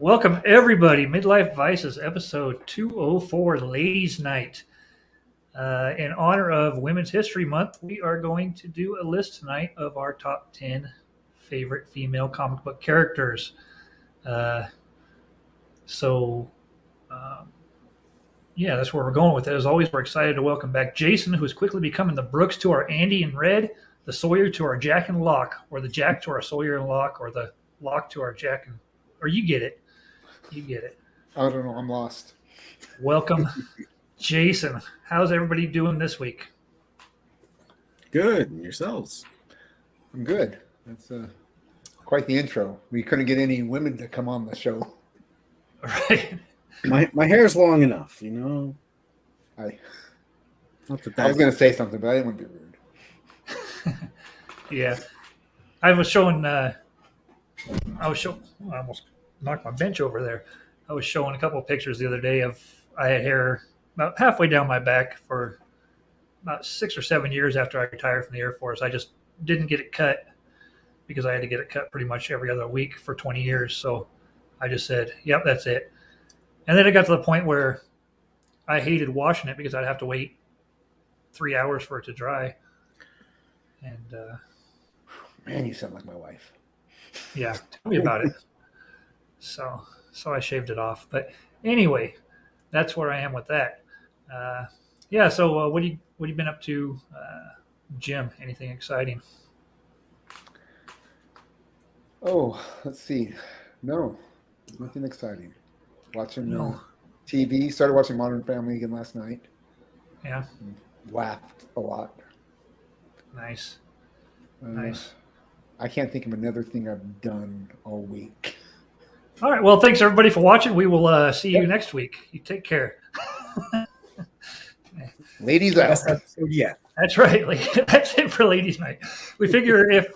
Welcome, everybody. Midlife Vices, episode 204, Ladies' Night. In honor of Women's History Month, we are going to do a list tonight of our top 10 favorite female comic book characters. Uh, so, um, yeah, that's where we're going with it. As always, we're excited to welcome back Jason, who is quickly becoming the Brooks to our Andy and Red, the Sawyer to our Jack and Locke, or the Jack to our Sawyer and Locke, or the Locke to our Jack and. Or you get it. You get it. I don't know. I'm lost. Welcome, Jason. How's everybody doing this week? Good. And yourselves? I'm good. That's quite the intro. We couldn't get any women to come on the show. Right. My hair's long enough, you know. I Not that I was going to say something, but I didn't want to be rude. Yeah. I was showing, I almost knocked my bench over there. I was showing a couple of pictures the other day of, I had hair about halfway down my back for about 6 or 7 years after I retired from the Air Force. I just didn't get it cut because I had to get it cut pretty much every other week for 20 years. So I just said, yep, that's it. And then it got to the point where I hated washing it because I'd have to wait 3 hours for it to dry. And Man, you sound like my wife. yeah, tell me about it. So I shaved it off. But anyway, that's where I am with that. Yeah. So what have you been up to, Jim? Anything exciting? Oh, let's see. No, nothing exciting. Watching No. TV. Started watching Modern Family again last night. Yeah. Laughed a lot. Nice. Uh, Nice. I can't think of another thing I've done all week. All right. Well, thanks everybody for watching. We will see you next week. You take care. Ladies out. Best episode yet. That's right. That's it for ladies' night. We figure if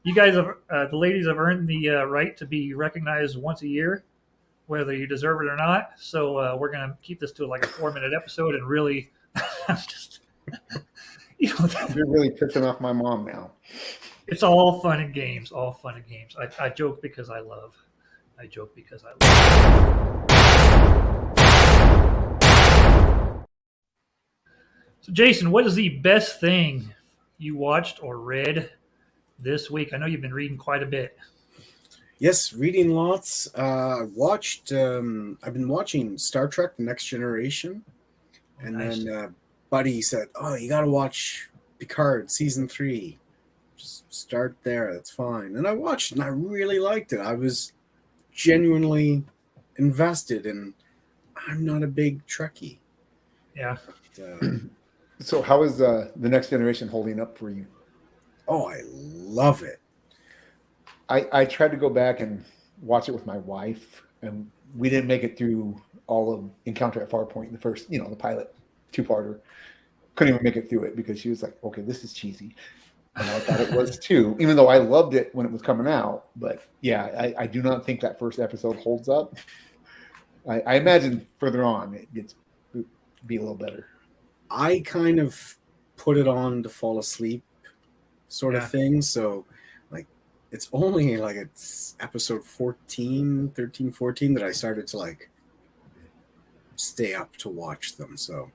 you guys have, the ladies have earned the right to be recognized once a year, whether you deserve it or not. So we're going to keep this to like a 4-minute episode and really just, You're really pissing off my mom now. it's all fun and games. All fun and games. I joke because I love. I joke because I love. So, Jason, what is the best thing you watched or read this week? I know you've been reading quite a bit. Yes, reading lots. Watched. I've been watching Star Trek: The Next Generation, and Nice. then Buddy said, "Oh, you got to watch Picard season 3. Just start there. That's fine." And I watched, and I really liked it. I was genuinely invested, and I'm not a big Trekkie. Yeah. But, So, how is the Next Generation holding up for you? oh, I love it. I tried to go back and watch it with my wife, and we didn't make it through all of Encounter at Farpoint, the first, the pilot two-parter. Couldn't even make it through it because she was like, okay, this is cheesy. And I thought it was too, even though I loved it when it was coming out. But yeah, I do not think that first episode holds up. I imagine further on it gets be a little better. I kind of put it on to fall asleep sort Yeah. of thing. So like it's only like it's episode 14, 13, 14 that I started to like stay up to watch them. So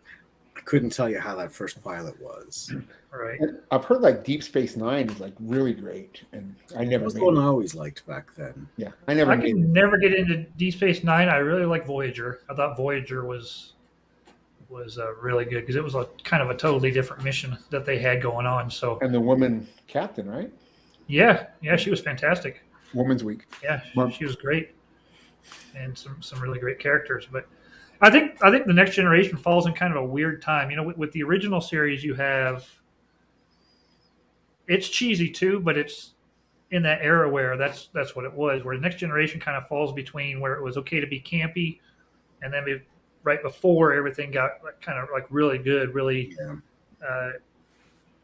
I couldn't tell you how that first pilot was. Right. And I've heard like Deep Space Nine is like really great, and I That never was made the one it. I always liked back then. Yeah, I never I made can it. never get into Deep Space Nine. I really like Voyager. I thought Voyager was really good because it was a kind of a totally different mission that they had going on. So And the woman captain, right? yeah, she was fantastic. Woman's Week. Yeah, Month. she was great, and some really great characters. But I think the Next Generation falls in kind of a weird time. With the original series, you have it's cheesy too, but it's in that era where that's what it was. Where the Next Generation kind of falls between where it was okay to be campy, and then right before everything got kind of like really good, really Yeah.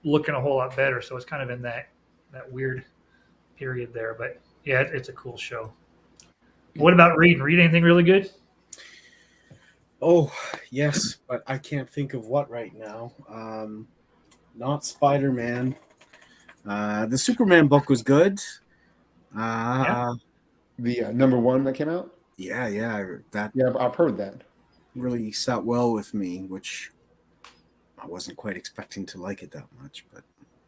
looking a whole lot better. So it's kind of in that weird period there. But yeah, it's a cool show. What about reading? Read anything really good? Oh, yes, but I can't think of what right now. Not Spider-Man. The Superman book was good. Yeah. The number one that came out. Yeah. That Yeah, I've heard that. really sat well with me, which I wasn't quite expecting to like it that much, but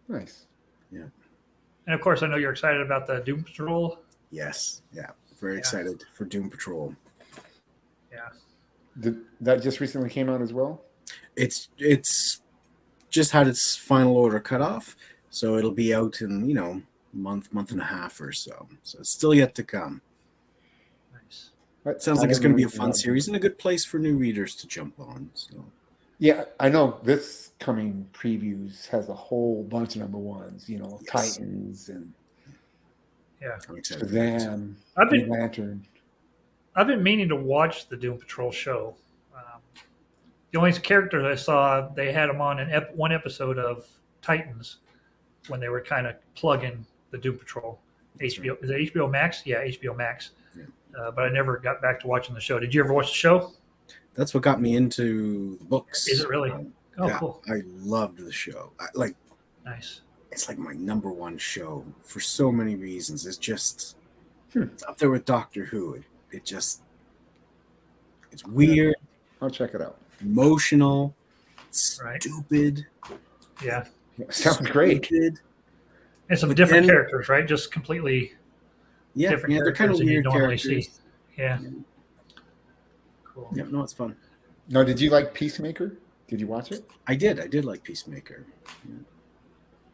Nice. And of course, I know you're excited about the Doom Patrol. yes, yeah, very Yeah. excited for Doom Patrol. Yeah. That just recently came out as well? It's just had its final order cut off, so it'll be out in month and a half or so. So it's still yet to come. Nice. Sounds I like it's didn't going to be a read fun that. series and a good place for new readers to jump on. So Yeah, I know this coming previews has a whole bunch of number ones, Yes. Titans and Yeah. I'm excited for that. Shazam, I've Green been Lantern. I've been meaning to watch the Doom Patrol show. The only characters I saw, they had them on one episode of Titans when they were kind of plugging the Doom Patrol. That's HBO right. is it HBO Max? Yeah, HBO Max. Yeah. But I never got back to watching the show. Did you ever watch the show? That's what got me into the books. Is it really? Oh, Yeah, cool. I loved the show. Nice. It's like my number one show for so many reasons. It's just Hmm. it's up there with Doctor Who. It's weird, I'll check it out. emotional, Right. stupid. Yeah. Sounds great. stupid. And some But different then- characters, right? Just completely Yeah, different they're kind characters of than you weird normally characters. see. Yeah. Cool. Yeah, no, it's fun. Now, did you like Peacemaker? Did you watch it? I did like Peacemaker.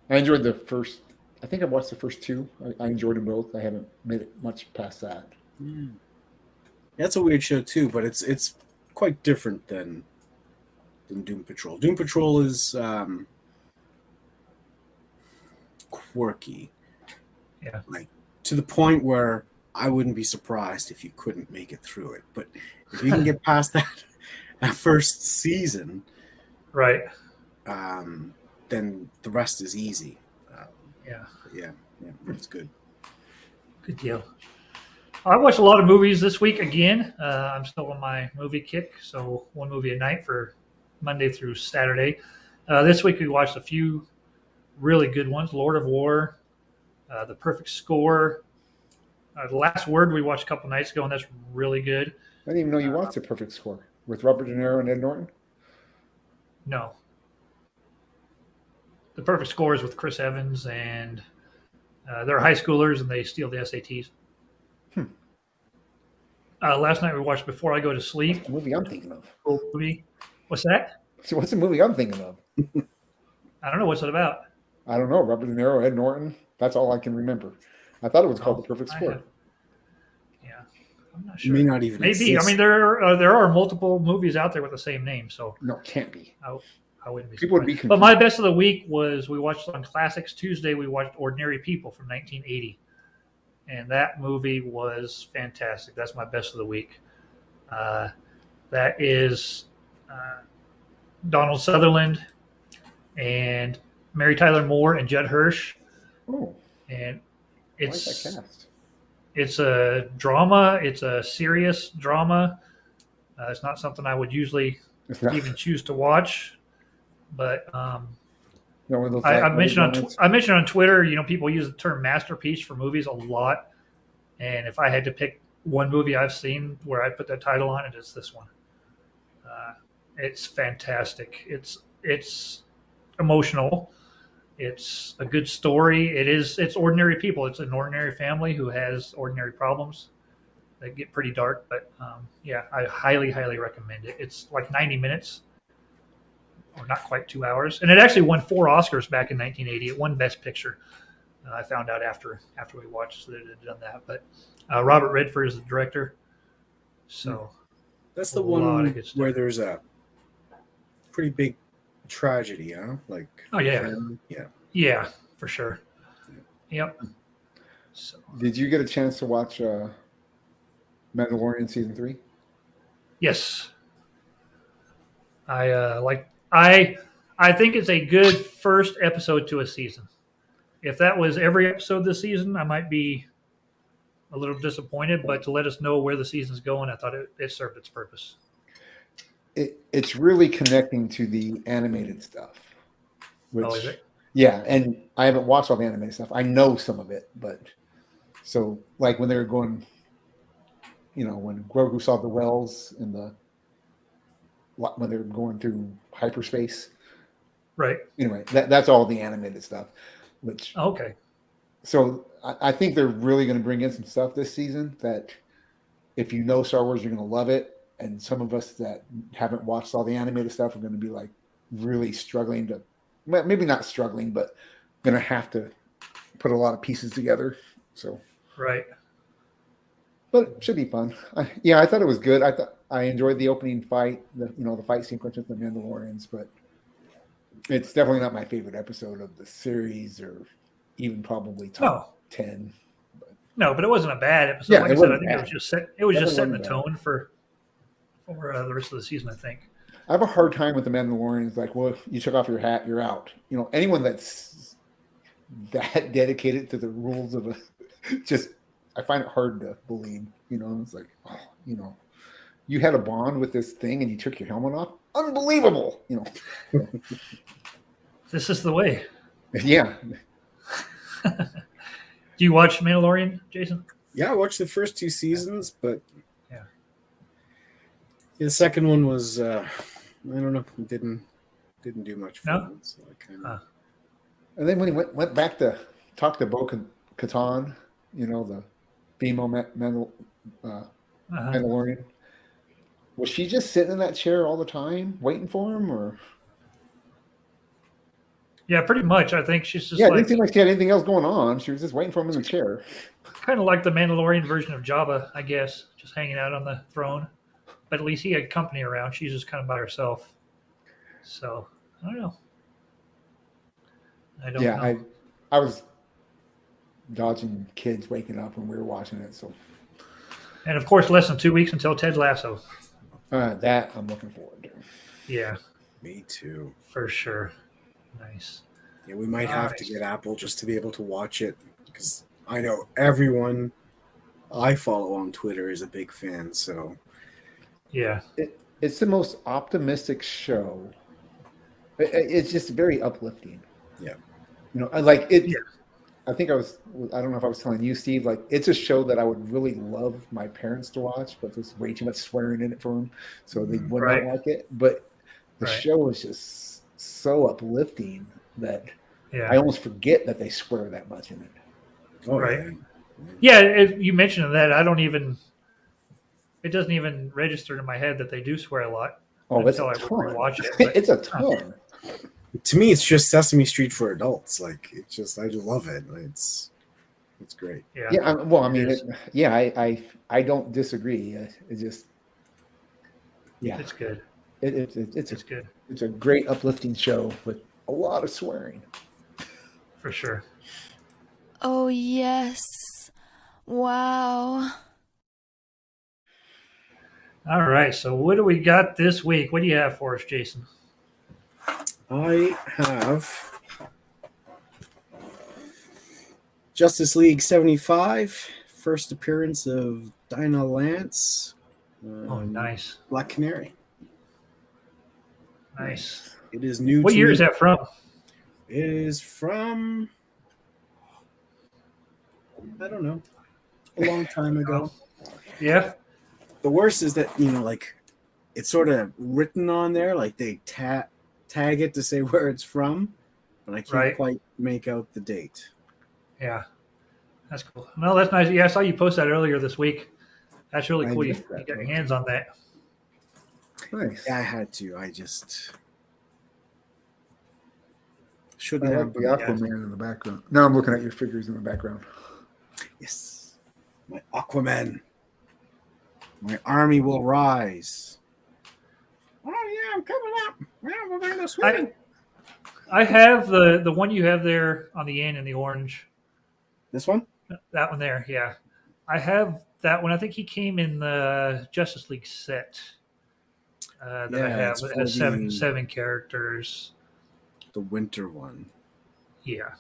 I enjoyed the first. I think I watched the first two. I enjoyed them both. I haven't made it much past that. Yeah. That's a weird show too, but it's quite different than Doom Patrol. Doom Patrol is quirky. Yeah. Like to the point where I wouldn't be surprised if you couldn't make it through it. But if you can get past that first season, Right. then the rest is easy. Yeah. Yeah, it's good. Good deal. I watched a lot of movies this week again. I'm still on my movie kick, so one movie a night for Monday through Saturday. This week we watched a few really good ones: Lord of War, The Perfect Score, The Last Word we watched a couple nights ago, and that's really good. I didn't even know you watched The Perfect Score with Robert De Niro and Ed Norton. No, The Perfect Score is with Chris Evans, and they're high schoolers and they steal the SATs. Last night we watched Before I Go to Sleep. What's the movie I'm thinking of? Cool movie. What's that? So what's the movie I'm thinking of? I don't know. What's it about? I don't know. Robert De Niro, Ed Norton. That's all I can remember. I thought it was called The Perfect I Score. have- Yeah, I'm not It sure. may not even Maybe. I exist. mean, there are multiple movies out there with the same name, so No, it can't be. I wouldn't be. People would be surprised. But confused. my best of the week was we watched on Classics Tuesday. We watched Ordinary People from 1980, and that movie was fantastic. That's my best of the week. That is Donald Sutherland and Mary Tyler Moore and Judd Hirsch, Oh, and I like it's that cast. it's a drama. It's a serious drama. It's not something I would usually It's not, even choose to watch, but one of those I like mentioned moments. I mentioned on Twitter. People use the term masterpiece for movies a lot, and if I had to pick one movie I've seen where I put that title on it, it's this one. It's fantastic. It's emotional. It's a good story. It's ordinary people. It's an ordinary family who has ordinary problems that get pretty dark. But yeah, I highly recommend it. It's like 90 minutes, or not quite 2 hours, and it actually won 4 Oscars back in 1980. It won Best Picture. I found out after we watched that it had done that. But Robert Redford is the director. So That's the a lot one of good stuff. where there's a pretty big tragedy, huh? Like, Oh, yeah. family. Yeah. yeah, for sure. Yep. So Did you get a chance to watch Mandalorian season 3? yes, I think it's a good first episode to a season. If that was every episode this season, I might be a little disappointed. But to let us know where the season's going, I thought it served its purpose. It's really connecting to the animated stuff. Which, Oh, is it? Yeah, and I haven't watched all the animated stuff. I know some of it, but so like when they were going when Grogu saw the wells in the when they're going through hyperspace. Right. Anyway, that's all the animated stuff. Which Okay. so I think they're really going to bring in some stuff this season that if you know Star Wars, you're going to love it. And some of us that haven't watched all the animated stuff are going to be like really struggling to, well, maybe not struggling, but going to have to put a lot of pieces together. So, Right. but it should be fun. I thought it was good. I enjoyed the opening fight, the fight sequence with the Mandalorians, but it's definitely not my favorite episode of the series, or even probably top 10. No, but it wasn't a bad episode. Yeah, Like it I said, I wasn't think bad. it was just setting the bad. tone for the rest of the season, I think. I have a hard time with the Mandalorians. Like, well, if you took off your hat, you're out. Anyone that's that dedicated to the rules of I find it hard to believe. It's like, you had a bond with this thing and you took your helmet off. Unbelievable. This is the way. Yeah. Do you watch Mandalorian, Jason? Yeah, I watched the first 2 seasons, but Yeah. the second one was I don't know, it didn't do much for No? me. So I kind of And then when he went back to talk to Bo-Katan, the female Mandalorian, was she just sitting in that chair all the time waiting for him, or? Yeah, pretty much. I think she's just Yeah, it like didn't seem like she had anything else going on. She was just waiting for him in the chair. kind of like the Mandalorian version of Jabba, I guess, just hanging out on the throne. But at least he had company around. She's just kind of by herself. So I don't know. I don't know. I was dodging kids waking up when we were watching it, so And of course, less than 2 weeks until Ted Lasso. that I'm looking forward to. Yeah, me too. for sure. Nice. Yeah, we might have to Nice. get Apple just to be able to watch it, because I know everyone I follow on Twitter is a big fan. So Yeah. It's the most optimistic show. It's just very uplifting. Yeah. I like it. Yeah. I think I don't know if I was telling you, Steve, like it's a show that I would really love my parents to watch, but there's way too much swearing in it for them, so they would Right. not like it. But the Right. show is just so uplifting that I Yeah. almost forget that they swear that much in it. Right. Yeah. You mentioned that. It doesn't even register in my head that they do swear a lot. Oh, it's Until a I ton. rewatch it, but- It's a ton. To me, it's just Sesame Street for adults. Like I just love it. It's great. Yeah. Yeah. Well, I mean, is. I don't disagree. It just, yeah, It's good. it's good a great uplifting show with a lot of swearing. for sure. Oh, yes. Wow. All right. So what do we got this week? What do you have for us, Jason? I have Justice League 75, first appearance of Dinah Lance. Oh, nice. Black Canary. Nice. It is new. What to year me. is that from? It is from, I don't know, a long time ago. Yeah. The worst is that, like, it's sort of written on there, like they tag it to say where it's from, but I can't Right. quite make out the date. Yeah. That's cool. No, that's nice. Yeah, I saw you post that earlier this week. That's really I cool. You missed that. got your hands on that. Nice. Yeah, I had to. I just I shouldn't like have. the Aquaman in the background. Now I'm looking at your figures in the background. Yes, my Aquaman. My army will rise. Oh yeah, I'm coming up. Yeah, we're going to swimming. I have the one you have there on the end in the orange. This one? That one there, yeah. I have that one. I think he came in the Justice League set that I Yeah, have. it's It for has the- seven characters. The winter one. Yeah.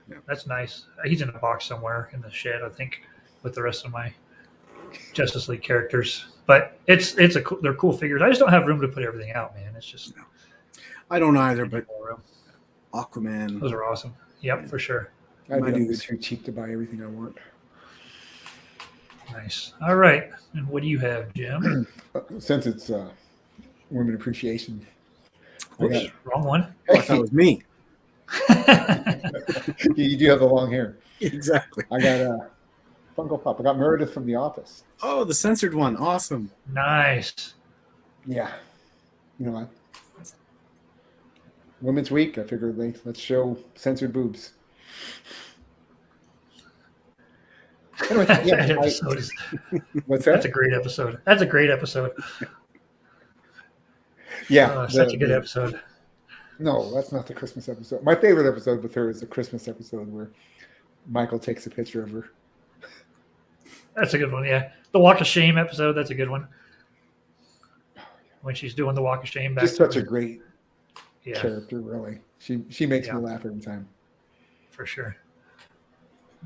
Yeah. That's nice. He's in a box somewhere in the shed, I think, with the rest of my Justice League characters. But they're cool figures. I just don't have room to put everything out, man. It's just I don't either, but more room. Aquaman. Those are awesome. Yep, for sure. I'd My be dudes. too cheap to buy everything I want. Nice. All right. And what do you have, Jim? Since it's Women Appreciation, I Oops, got, wrong one. Oh, I thought it was me. you do have the long hair. Exactly. I got Funko Pop. I got Meredith from The Office. Oh, the censored one. Awesome. Nice. Yeah, you know what? Women's Week. I figured let's show censored boobs. Anyway, That yeah, episode is, what's that's that? a great episode. That's a great episode. Yeah, Such a good episode. No, that's not the Christmas episode. My favorite episode with her is the Christmas episode where Michael takes a picture of her. That's a good one. Yeah, the Walk of Shame episode. That's a good one. When she's doing the Walk of Shame back. Just such a great yeah, character, really. She makes Yeah. me laugh every time. for sure.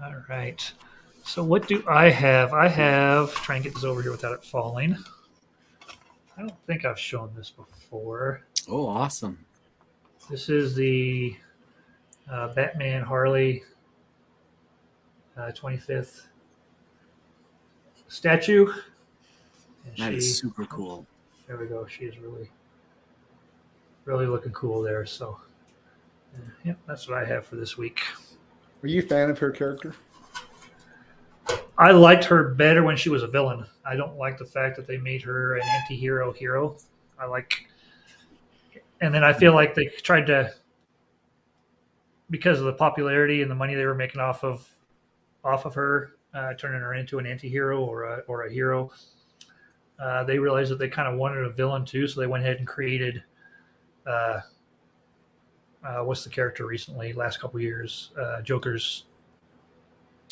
All right. So what do I have? I have try and get this over here without it falling. I don't think I've shown this before. Oh, awesome. This is the Batman Harley 25th statue. And That is super cool. There we go. She is really looking cool there. So, yeah, that's what I have for this week. Were you a fan of her character? I liked her better when she was a villain. I don't like the fact that they made her an anti-hero hero. And then I feel like they tried to, because of the popularity and the money they were making off of her, turning her into an anti-hero or a hero. They realized that they kind of wanted a villain too, so they went ahead and created what's the character recently, last couple years, Joker's.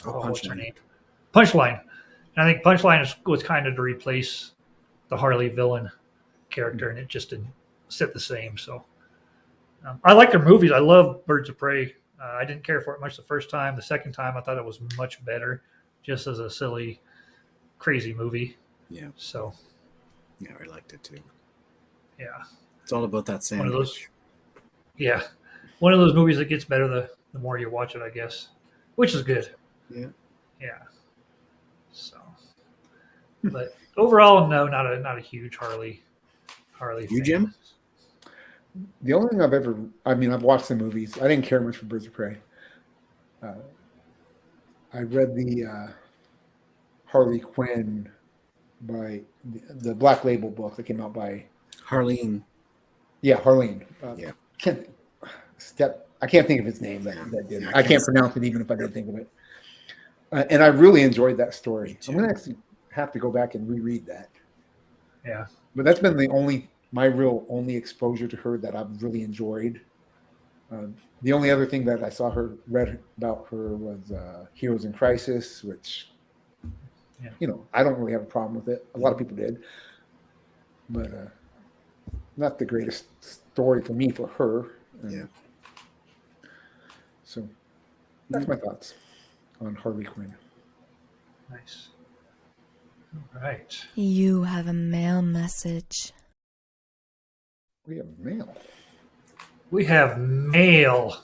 What's her Punchline. name? Punchline. And I think Punchline was kind of to replace the Harley villain character, and it just didn't sit the same. So I like their movies. I love Birds of Prey. I didn't care for it much the first time. The second time, I thought it was much better, just as a silly, crazy movie. Yeah. So Yeah, I liked it too. yeah, It's all about that One of those- sandwich. yeah, one of those movies that gets better the more you watch it, I guess, which is good. Yeah. Yeah. So, but overall, no, not a huge Harley. You, fan. Jim? The only thing I've watched the movies. I didn't care much for Birds of Prey. I read the Harley Quinn by the Black Label book that came out by Harleen. Harleen. Yeah. I can't think of his name that did. Yeah, I can't pronounce it even if I did think of it. And I really enjoyed that story. I'm going to actually have to go back and reread that. Yeah. But that's been my real only exposure to her that I've really enjoyed. The only other thing that I read about her was Heroes in Crisis, which, I don't really have a problem with it. A lot of people did. But not the greatest story for me for her. Yeah. So that's my thoughts on Harley Quinn. Nice. All right. You have a mail message. We have mail. We have mail.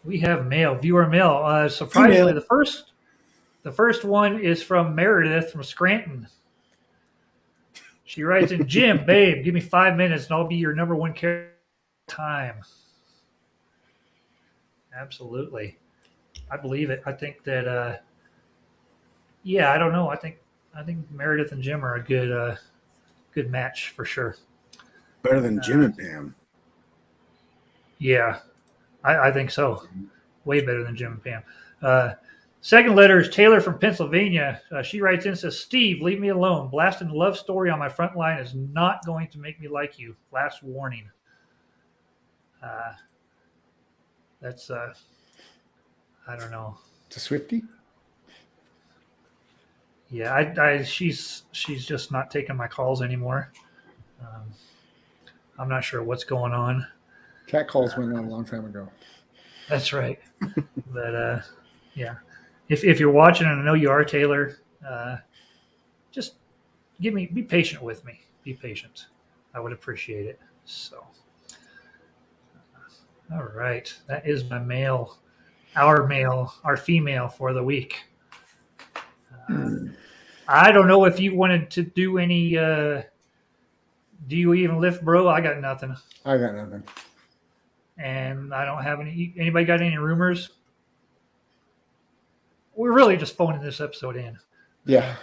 Viewer mail. Surprisingly, Email. the first one is from Meredith from Scranton. She writes in, Jim, babe, give me 5 minutes and I'll be your number one character time. Absolutely. I believe it. I think that, I don't know. I think Meredith and Jim are a good match for sure. Better than Jim and Pam. Yeah, I think so. Way better than Jim and Pam. Second letter is Taylor from Pennsylvania. She writes in and says, Steve, leave me alone. Blasting love story on my front line is not going to make me like you. Last warning. That's, I don't know. It's a Swiftie? Yeah, she's just not taking my calls anymore. I'm not sure what's going on. Cat calls went on a long time ago. That's right. But yeah, if you're watching, and I know you are, Taylor, just be patient with me. Be patient. I would appreciate it. So, all right, that is my mail. Our female for the week. I don't know if you wanted to do any. Do you even lift, bro? I got nothing, I got nothing. and I don't have any. Anybody got any rumors? We're really just phoning this episode in. Yeah.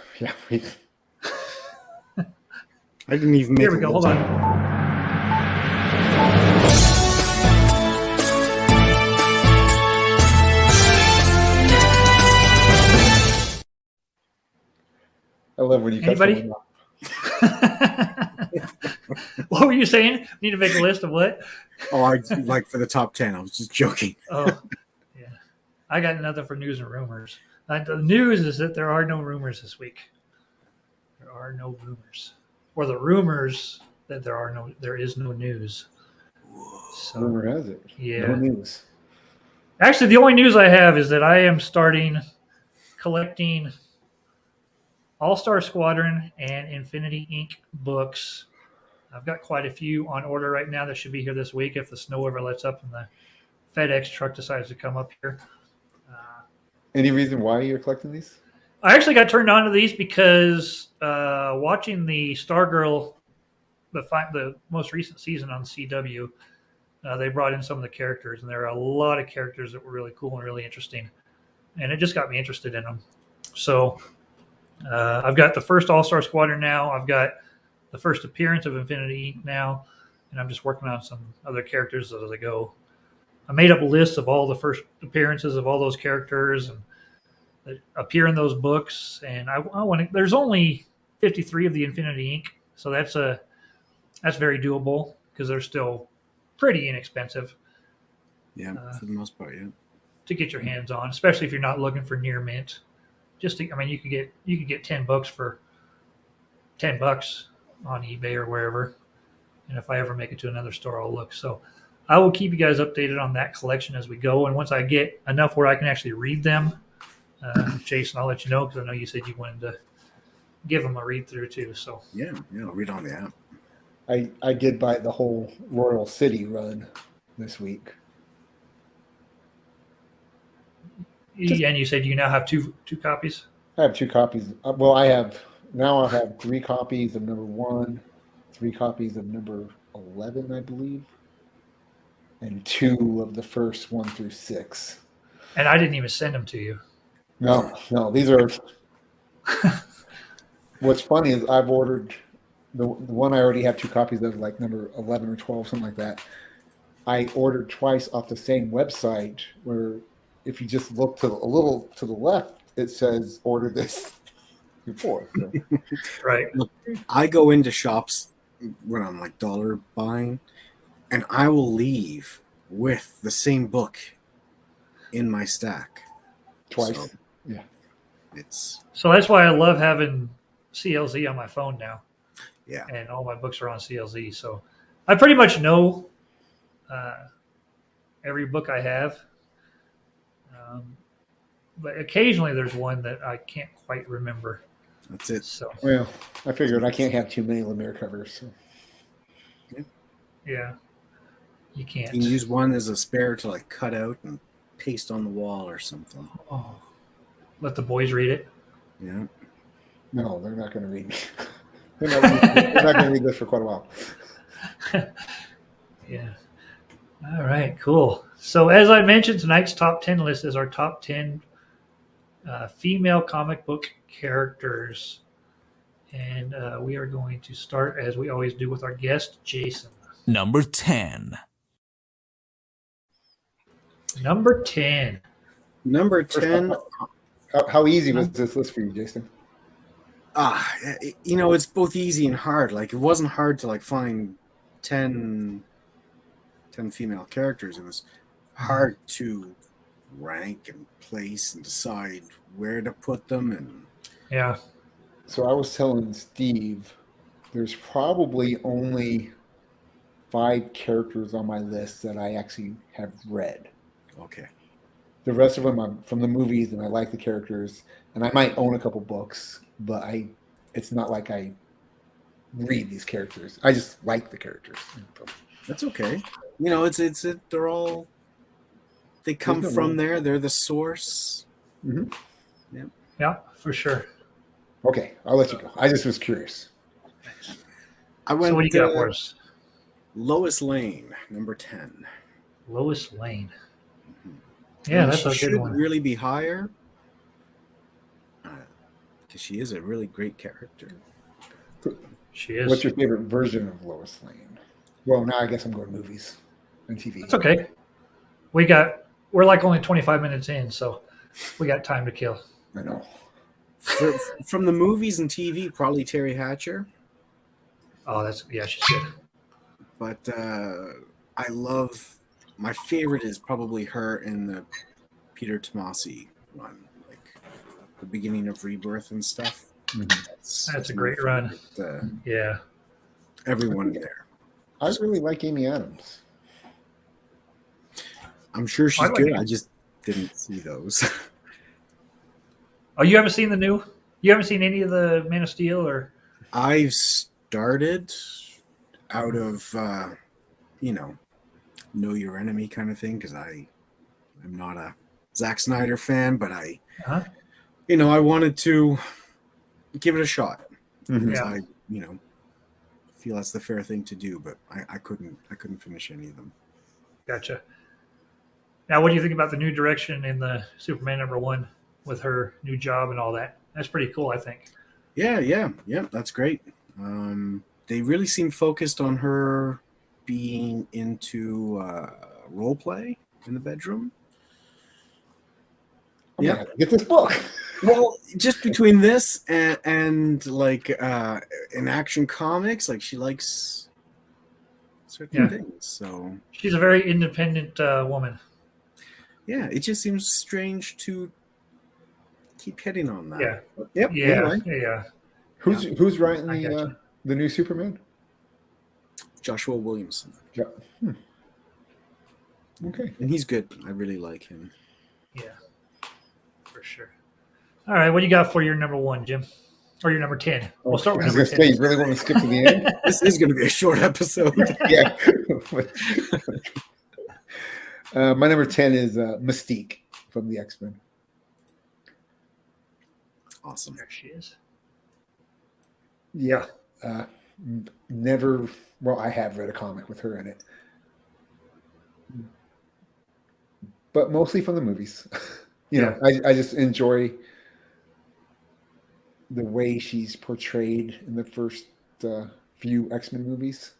I didn't even make Here we a go. Hold list. on. I love when you cut Anybody? someone off. What were you saying? Need to make a list of what? Oh, I like for the top 10. I was just joking. Oh, yeah. I got nothing for news and rumors. The news is that there are no rumors this week. There are no rumors, or the rumors that there is no news. So, Rumor has it. yeah. No news. Actually, the only news I have is that I am starting collecting All-Star Squadron and Infinity Inc. books. I've got quite a few on order right now that should be here this week if the snow ever lets up and the FedEx truck decides to come up here. Any reason why you're collecting these? I actually got turned on to these because watching the Stargirl, the most recent season on CW, they brought in some of the characters, and there are a lot of characters that were really cool and really interesting, and it just got me interested in them. So I've got the first All-Star Squadron now. I've got the first appearance of Infinity Inc. now, and I'm just working on some other characters as I go. I made up a list of all the first appearances of all those characters and that appear in those books, and I want to. There's only 53 of the Infinity Inc., so that's very doable because they're still pretty inexpensive. Yeah, for the most part, yeah. To get your hands on, especially if you're not looking for near mint. You could get 10 books for $10 on eBay or wherever. And if I ever make it to another store, I'll look. So I will keep you guys updated on that collection as we go. And once I get enough where I can actually read them, Jason, I'll let you know because I know you said you wanted to give them a read through too. So Yeah, I'll read on the app. I did buy the whole Royal City run this week. and you said you now have two copies. I have 2 copies. Well, I have 3 copies of number 1, 3 copies of number 11, I believe, and 2 of the first 1 through 6. And I didn't even send them to you. No, these are. What's funny is I've ordered the one I already have 2 copies of, like number 11 or 12, something like that. I ordered twice off the same website where if you just look a little to the left, it says order this before. So. Right. I go into shops when I'm like dollar buying, and I will leave with the same book in my stack. Twice. So, yeah. So that's why I love having CLZ on my phone now. Yeah. And all my books are on CLZ. So I pretty much know every book I have. But occasionally there's one that I can't quite remember. That's it. So Well, I figured I can't have too many Lemire covers. So. yeah, you can't. You can use one as a spare to like cut out and paste on the wall or something. Oh, let the boys read it. Yeah. No, they're not going to read. They're not going to read this for quite a while. Yeah. All right, cool. So as I mentioned, tonight's top 10 list is our top 10 female comic book characters. And we are going to start, as we always do, with our guest, Jason. Number 10. Number 10. Number 10. How easy was this list for you, Jason? It's both easy and hard. Like, it wasn't hard to like find 10 female characters. It was hard to rank and place and decide where to put them. And Yeah. So I was telling Steve, there's probably only 5 characters on my list that I actually have read. okay. The rest of them are from the movies, and I like the characters, and I might own a couple books, but it's not like I read these characters. I just like the characters. That's okay. They're all, they come There's no from wrong. there. They're the source. Mm-hmm. Yeah, for sure. Okay, I'll let you go. I just was curious. I went So what do you got for us? Lois Lane, number 10. Lois Lane. I Yeah, mean, that's she a good should one. really be higher because she is a really great character. She is. What's your favorite version of Lois Lane? Well, now I guess I'm going movies and TV. It's okay. We're like only 25 minutes in, so we got time to kill. I know. From the movies and TV, probably Terry Hatcher. Oh, she's good. But I love, my favorite is probably her in the Peter Tomasi one, like the beginning of Rebirth and stuff. Mhm. That's a my great run. favorite, Yeah. everyone there. I really like Amy Adams. I'm sure she's I like good. it. I just didn't see those. Oh, you haven't seen the new? You haven't seen any of the Man of Steel or? I've started out of, know your enemy kind of thing because I'm not a Zack Snyder fan, but I wanted to give it a shot. Mhm. Because Yeah. I, feel that's the fair thing to do, but I couldn't finish any of them. Gotcha. Now, what do you think about the new direction in the Superman #1 with her new job and all that? That's pretty cool, I think. Yeah, that's great. They really seem focused on her being into role play in the bedroom. I'm Yeah. gonna have to get this book. Well, just between this and like in Action Comics, like she likes certain Yeah. things. So She's a very independent woman. yeah, it just seems strange to keep hitting on that. Yeah. But, yep. Yeah. Anyway, Yeah. Who's writing I gotcha. the new Superman? Joshua Williamson, Yeah. Okay. and he's good. I really like him. Yeah. For sure. All right. What do you got for your #1, Jim? Or your number 10? We'll start with I was number gonna 10. say, you really want to skip to the end? This is going to be a short episode. Yeah. My number 10 is Mystique from the X-Men. Awesome. There she is. Yeah. Never. Well, I have read a comic with her in it, but mostly from the movies. I just enjoy the way she's portrayed in the first few X-Men movies.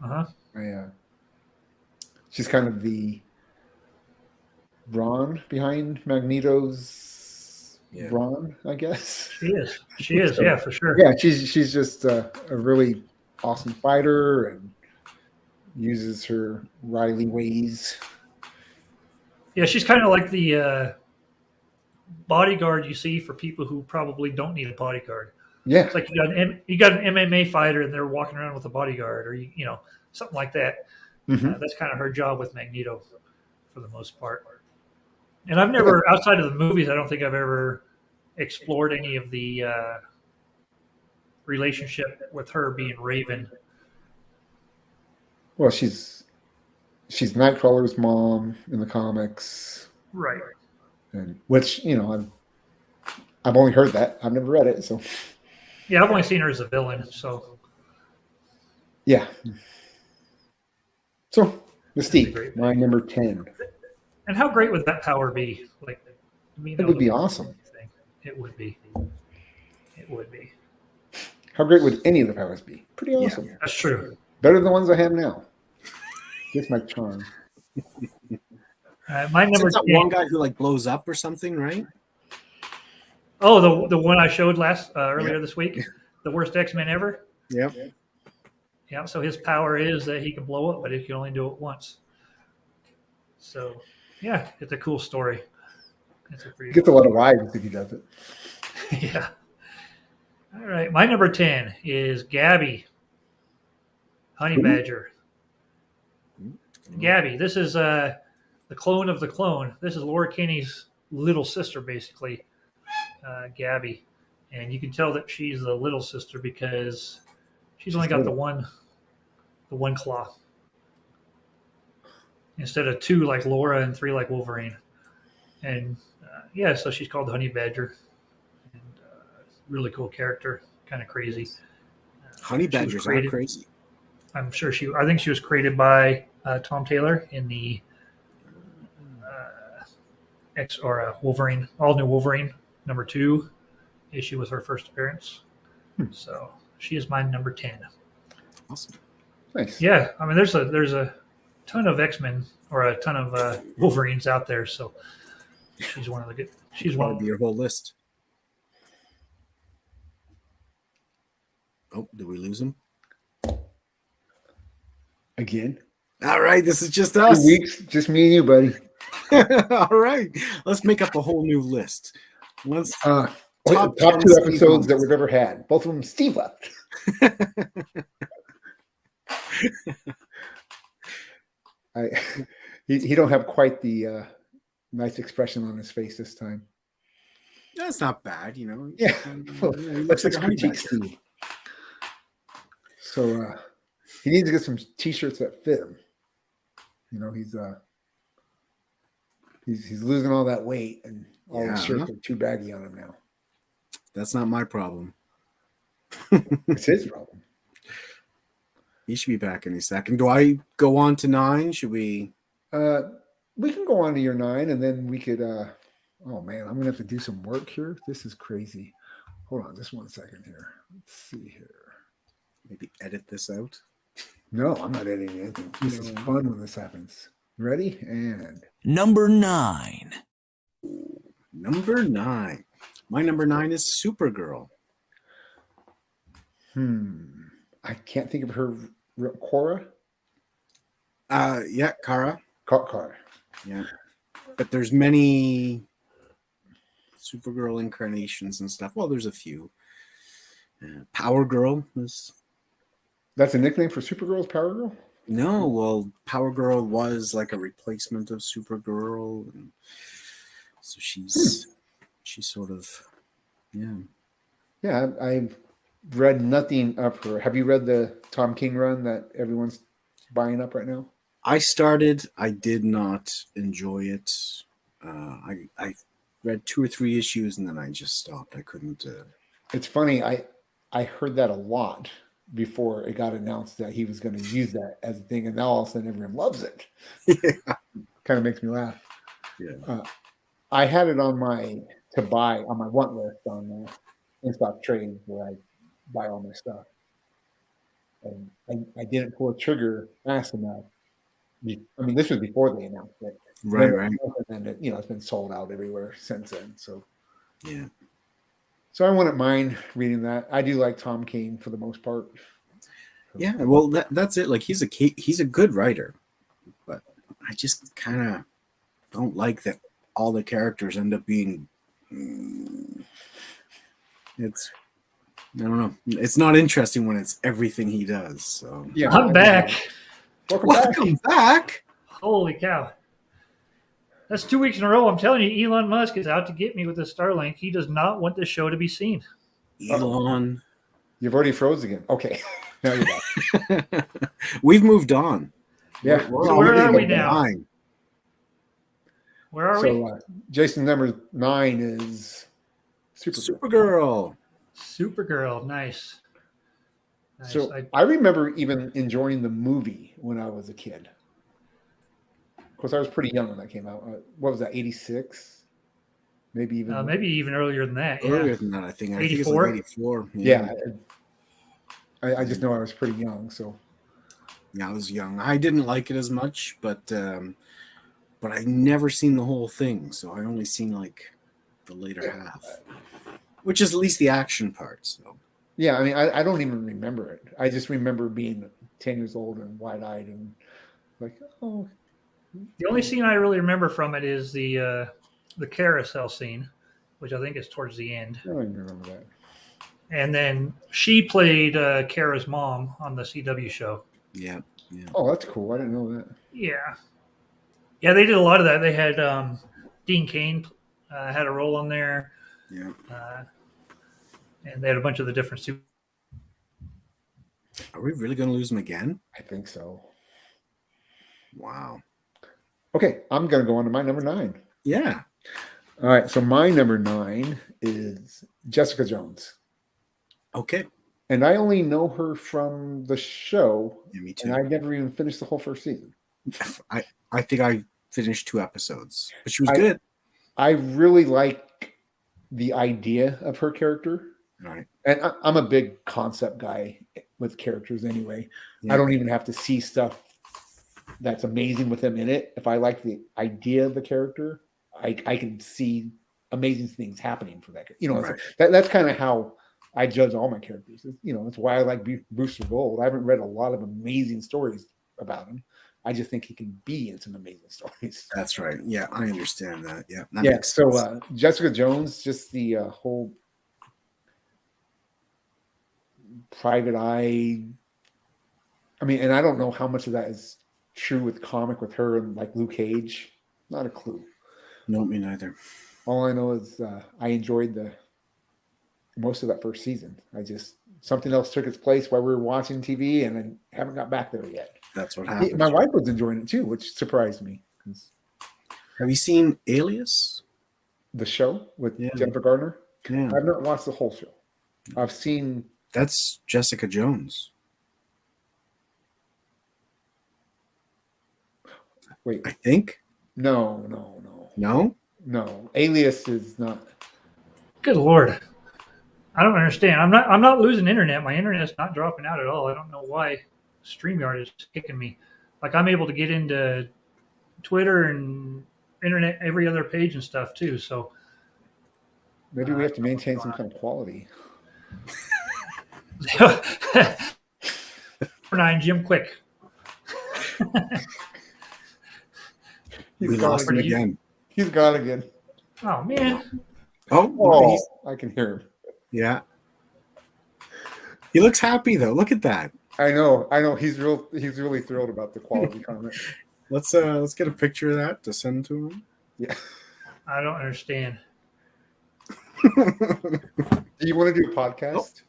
Uh-huh. She's kind of the brawn behind Magneto's brawn, I guess. She is. Yeah, for sure. Yeah, she's just a really awesome fighter and uses her Riley ways. Yeah, she's kind of like the bodyguard you see for people who probably don't need a bodyguard. Yeah, It's like you got an MMA fighter and they're walking around with a bodyguard, or something like that. Mhm. That's kind of her job with Magneto, for the most part. And I've never, outside of the movies, I don't think I've ever explored any of the relationship with her being Raven. Well, she's Nightcrawler's mom in the comics, Right. and which I've only heard that. I've never read it, so Yeah, I've only seen her as a villain. So yeah. So That's Mystique, great. my number 10. and how great would that power be? Like, It would be awesome. It would be. It would be. How great would any of the powers be? Pretty awesome. That's true. Better than the ones I have now. Just my charm. My number Is that 10. one guy who like blows up or something, right? Oh, the one I showed earlier this week, the worst X-Men ever. Yep. Yeah, so his power is that he can blow up, but he can only do it once. So, yeah, it's a cool story. It's a pretty Gets a lot of wives if he does it. yeah. All right, my number 10 is Gabby, Honey Who? Badger. Gabby, this is the clone of the clone. This is Laura Kinney's little sister, basically, Gabby. And you can tell that she's the little sister because she's only got the one claw instead of 2 like Laura and 3 like Wolverine. And so she's called the Honey Badger. And really cool character, kind of crazy. Honey She was badgers are created- crazy. I'm sure I think she was created by Tom Taylor in the Wolverine, all new Wolverine #2 issue was her first appearance. So she is my number 10. Awesome. Nice. Yeah, I mean, there's a ton of X-Men or a ton of Wolverines out there, so she's one of the good. She's That'll one. be your whole list. Oh, did we lose him? Again. All right, this is just 2 us. weeks, just me and you, buddy. All right, let's make up a whole new list. Let's Top 10 2 Steve episodes that moments. we've ever had. Both of them, Steve left. He don't have quite the nice expression on his face this time. That's not bad, Yeah. Well, he let's looks like a honey critique badger. Steve. So he needs to get some T-shirts that fit him. He's losing all that weight, and all the Yeah. shirts are too baggy on him now. That's not my problem. It's his problem. He should be back any second. Do I go on to 9? Should we? We can go on to your 9, and then we could. Oh man, I'm gonna have to do some work here. This is crazy. Hold on, just 1 second here. Let's see here. Maybe edit this out. No, I'm not editing anything. This is fun when this happens. Ready? And Number 9. Number 9. My number 9 is Supergirl. I can't think of her. Cora? Yeah, Kara. Kara. Yeah, but there's many Supergirl incarnations and stuff. Well, there's a few. Power Girl is That's a nickname for Supergirl's Power Girl? no. Well, Power Girl was like a replacement of Supergirl, and so she's sort of Yeah, I've read nothing of her. Have you read the Tom King run that everyone's buying up right now? I started. I did not enjoy it. I read 2 or 3 issues and then I just stopped. I couldn't. It's funny. I heard that a lot before it got announced that he was going to use that as a thing, and now all of a sudden everyone loves it. Kind of makes me laugh. Yeah. I had it on my to buy on my want list on In-Stock Trade where I buy all my stuff, and I didn't pull a trigger fast enough. I mean, this was before they announced it. Right. And it, it's been sold out everywhere since then. So Yeah. So I wouldn't mind reading that. I do like Tom King for the most part. Yeah. Well, that's it. Like he's a good writer, but I just kind of don't like that all the characters end up being. I don't know. It's not interesting when it's everything he does. So Yeah, I'm back. Welcome back. back. Holy cow. That's 2 weeks in a row. I'm telling you, Elon Musk is out to get me with this Starlink. He does not want this show to be seen. Elon. You've already froze again. Okay. Now you're back. We've moved on. Yeah. So where are we now? behind. Where are we? So Jason number 9 is Supergirl. Supergirl. Nice. So I remember even enjoying the movie when I was a kid. Of course, I was pretty young when that came out. What was that, 86? Maybe even earlier than that. Yeah. Earlier than that, I think. I think it's 84? like 84. Yeah. I just know I was pretty young, so. Yeah, I was young. I didn't like it as much, but I never seen the whole thing, so I only seen like the later half, which is at least the action part. So. Yeah, I mean, I don't even remember it. I just remember being 10 years old and wide-eyed and like, oh. The only scene I really remember from it is the carousel scene, which I think is towards the end. I don't even remember that. And then she played Kara's mom on the CW show. Yeah. Oh, that's cool. I didn't know that. Yeah. Yeah, they did a lot of that. They had Dean Cain had a role on there. Yeah. And they had a bunch of the different super. Are we really going to lose him again? I think so. Wow. Okay, I'm going to go on to my number 9. Yeah. All right, so my number 9 is Jessica Jones. Okay. And I only know her from the show, Yeah, me and too. I never even finished the whole first season. I think I finished 2 episodes, but she was I- good. I really like the idea of her character. All right. And I'm a big concept guy with characters anyway. Yeah. I don't even have to see stuff that's amazing with them in it. If I like the idea of the character, I can see amazing things happening for that. Right. That's kind of how I judge all my characters. That's why I like Booster Gold. I haven't read a lot of amazing stories about him. I just think he can be in some amazing stories. That's right. Yeah, I understand that. Yeah. That Yeah. makes So sense. Jessica Jones, just the whole private eye. I mean, and I don't know how much of that is true with comic with her and like Luke Cage. Not a clue. No, me neither. All I know is I enjoyed the most of that first season. Something else took its place while we were watching TV, and I haven't got back there yet. That's what happened. My wife was enjoying it too, which surprised me. Have you seen Alias? The show with Yeah. Jennifer Gardner. Yeah. I've not watched the whole show. I've seen. That's Jessica Jones. Wait, I think. no. No? Alias is not. Good Lord. I don't understand. I'm not losing internet. My internet's not dropping out at all. I don't know why StreamYard is kicking me. Like I'm able to get into Twitter and internet every other page and stuff too. So Maybe we have to maintain some kind of quality. 9 Jim Quick. He's We gone lost him again. again. He's gone again. Oh man. Oh, Oh, I can hear him. yeah. He looks happy though. Look at that. I know. He's really thrilled about the quality comment. Let's get a picture of that to send to him. Yeah. I don't understand. Do you want to do a podcast?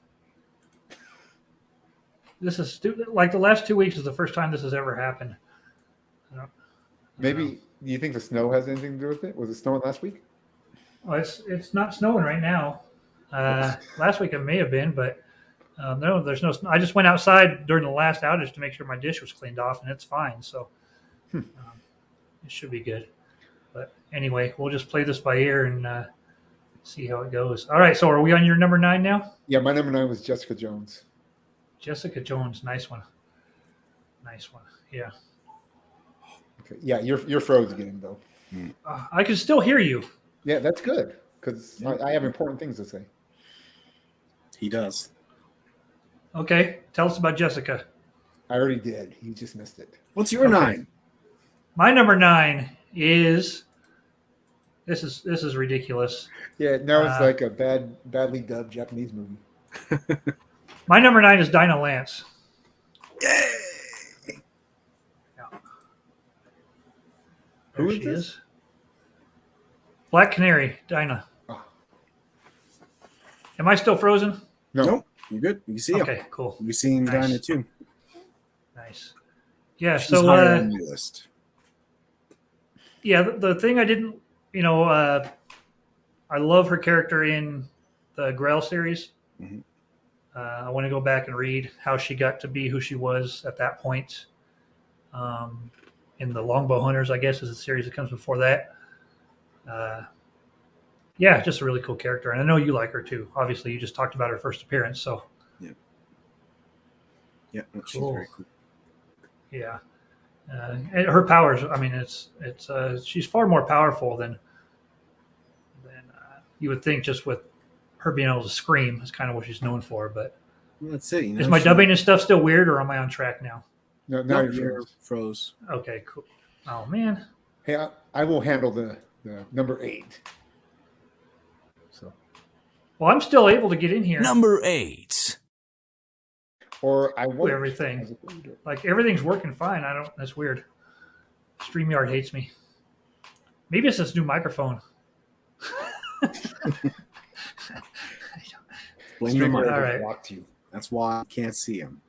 This is stupid. Like the last 2 weeks is the first time this has ever happened. Maybe. Do you think the snow has anything to do with it? Was it snowing last week? Well, it's not snowing right now. Last week it may have been, but no, there's no snow. I just went outside during the last outage to make sure my dish was cleaned off, and it's fine. So it should be good. But anyway, we'll just play this by ear and see how it goes. All right, so are we on your number 9 now? Yeah, my number 9 was Jessica Jones. Jessica Jones, nice one. Nice one. Yeah. Okay. Yeah, you're froze again though. I can still hear you. Yeah, that's good because I have important things to say. He does. Okay, tell us about Jessica. I already did. You just missed it. What's your Okay. 9? My number 9 is this is ridiculous. Yeah, now it's like a badly dubbed Japanese movie. My number 9 is Dinah Lance. Yay! There Who is she this? is. Black Canary, Dinah. Oh. Am I still frozen? No, Nope. You good? You see him. Okay, cool. You've seen Nice. Dinah too. Nice. Yeah, She's so higher on my list. yeah, the thing I didn't, I love her character in the Grail series. Mhm. I want to go back and read how she got to be who she was at that point. In the Longbow Hunters, I guess, is a series that comes before that. Yeah, just a really cool character, and I know you like her too. Obviously, you just talked about her first appearance, so Yeah, she's Cool. very cool. yeah. And her powers, I mean, it's she's far more powerful than you would think, just with her being able to scream. Is kind of what she's known for. But Well, that's it. You know, is my she- dubbing and stuff still weird, or am I on track now? now No, you're you're froze. froze. Okay, cool. Oh man, Hey, I will handle the number 8. So, well, I'm still able to get in here. Number 8. or I won't. Everything. Like everything's working fine. I don't. That's weird. StreamYard hates me. Maybe it's this new microphone. Blame the mic. All right. Blocked you. That's why I can't see him.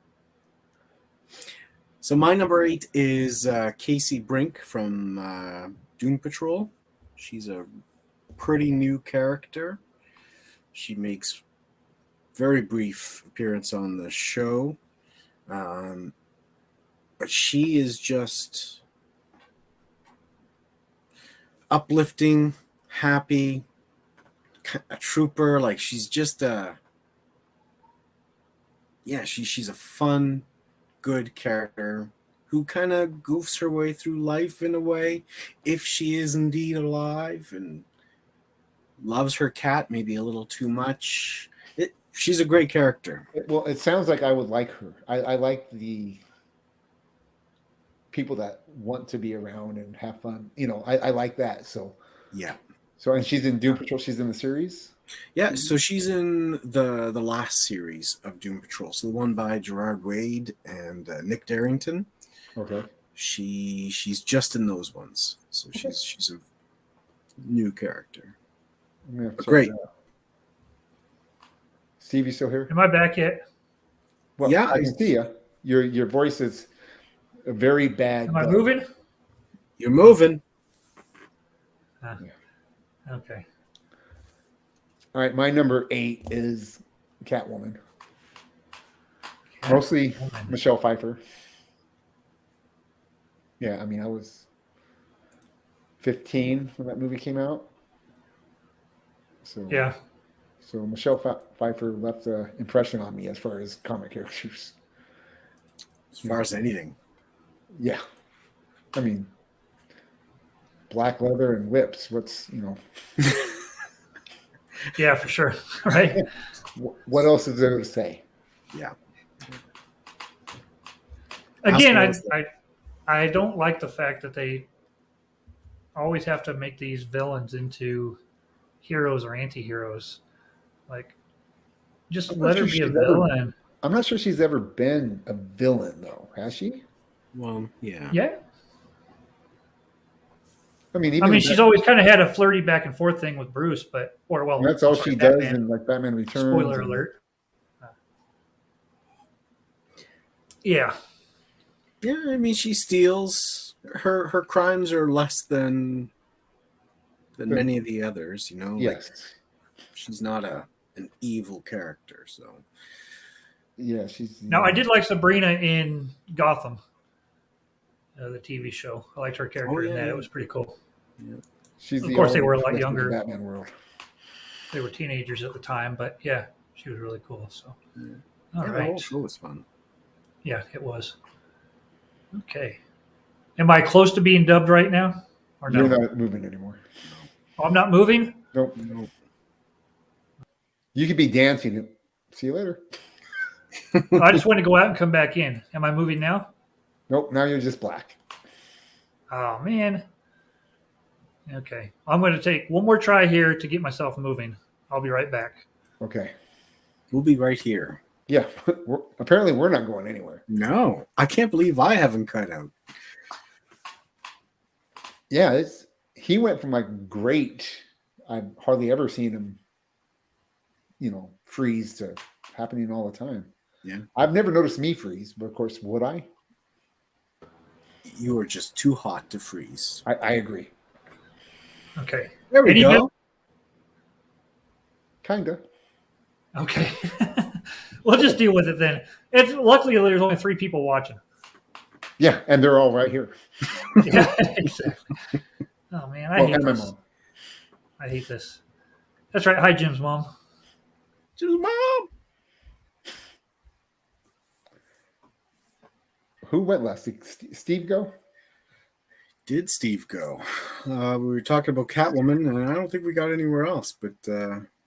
So my number 8 is Casey Brink from Doom Patrol. She's a pretty new character. She makes very brief appearance on the show. But she is just uplifting, happy, a trooper. Like she's just she's a fun, good character who kind of goofs her way through life in a way, if she is indeed alive, and loves her cat maybe a little too much. She's a great character. Well, it sounds like I would like her. I like the people that want to be around and have fun. I like that. So Yeah. and she's in Doom Patrol. She's in the series. Yeah, so she's in the last series of Doom Patrol. So the one by Gerard Wade and Nick Darrington. Okay. She's just in those ones. So she's a new character. I'm gonna have to check Great. it out. Steve, you still here? Am I back yet? Well, Yeah, I can see you. Your voice is very bad. Am I moving? You're moving. Okay. All right, my number 8 is Catwoman. Mostly Michelle Pfeiffer. Yeah, I mean, I was 15 when that movie came out. So Yeah. So Michelle Pfeiffer left an impression on me as far as comic characters. As far as anything. Yeah. I mean, black leather and whips. Yeah, for sure. Right. What else is there to say? Yeah. Again, I don't like the fact that they always have to make these villains into heroes or anti-heroes. Like, just let her be a villain. I'm not sure she's ever been a villain, though. Has she? Well, yeah. Yeah. I mean, she's always kind of had a flirty back and forth thing with Bruce, that's all she does in like Batman Returns. Spoiler alert. Yeah. Yeah, I mean, she steals. Her crimes are less than many of the others, Yes. Like, she's not an evil character, so. Yeah, she's. Now, I did like Sabrina in Gotham, the TV show. I liked her character in that. It was pretty cool. Yeah. She's Of course, they were a lot in the younger. Batman world. They were teenagers at the time, but yeah, she was really cool. So, Yeah. all The right. whole show was fun. Yeah, it was. Okay. Am I close to being dubbed right now? Or no? You're not moving anymore. Oh, I'm not moving? Nope. You could be dancing. See you later. I just want to go out and come back in. Am I moving now? Nope. Now you're just black. Oh, man. Okay. I'm going to take one more try here to get myself moving. I'll be right back. Okay. We'll be right here. Yeah. Apparently, we're not going anywhere. No, I can't believe I haven't cut out. Yeah, he went from like great. I've hardly ever seen him, freeze to happening all the time. Yeah. I've never noticed me freeze, but of course, would I? You are just too hot to freeze. I agree. Okay. There we go. Kinda. Okay. We'll just deal with it then. Luckily, there's only 3 people watching. Yeah, and they're all right here. Yeah, exactly. Oh, man. I hate and my this. mom. I hate this. That's right. Hi, Jim's mom. Jim's mom. Who went last? Did Steve go? Did Steve go? We were talking about Catwoman, and I don't think we got anywhere else. But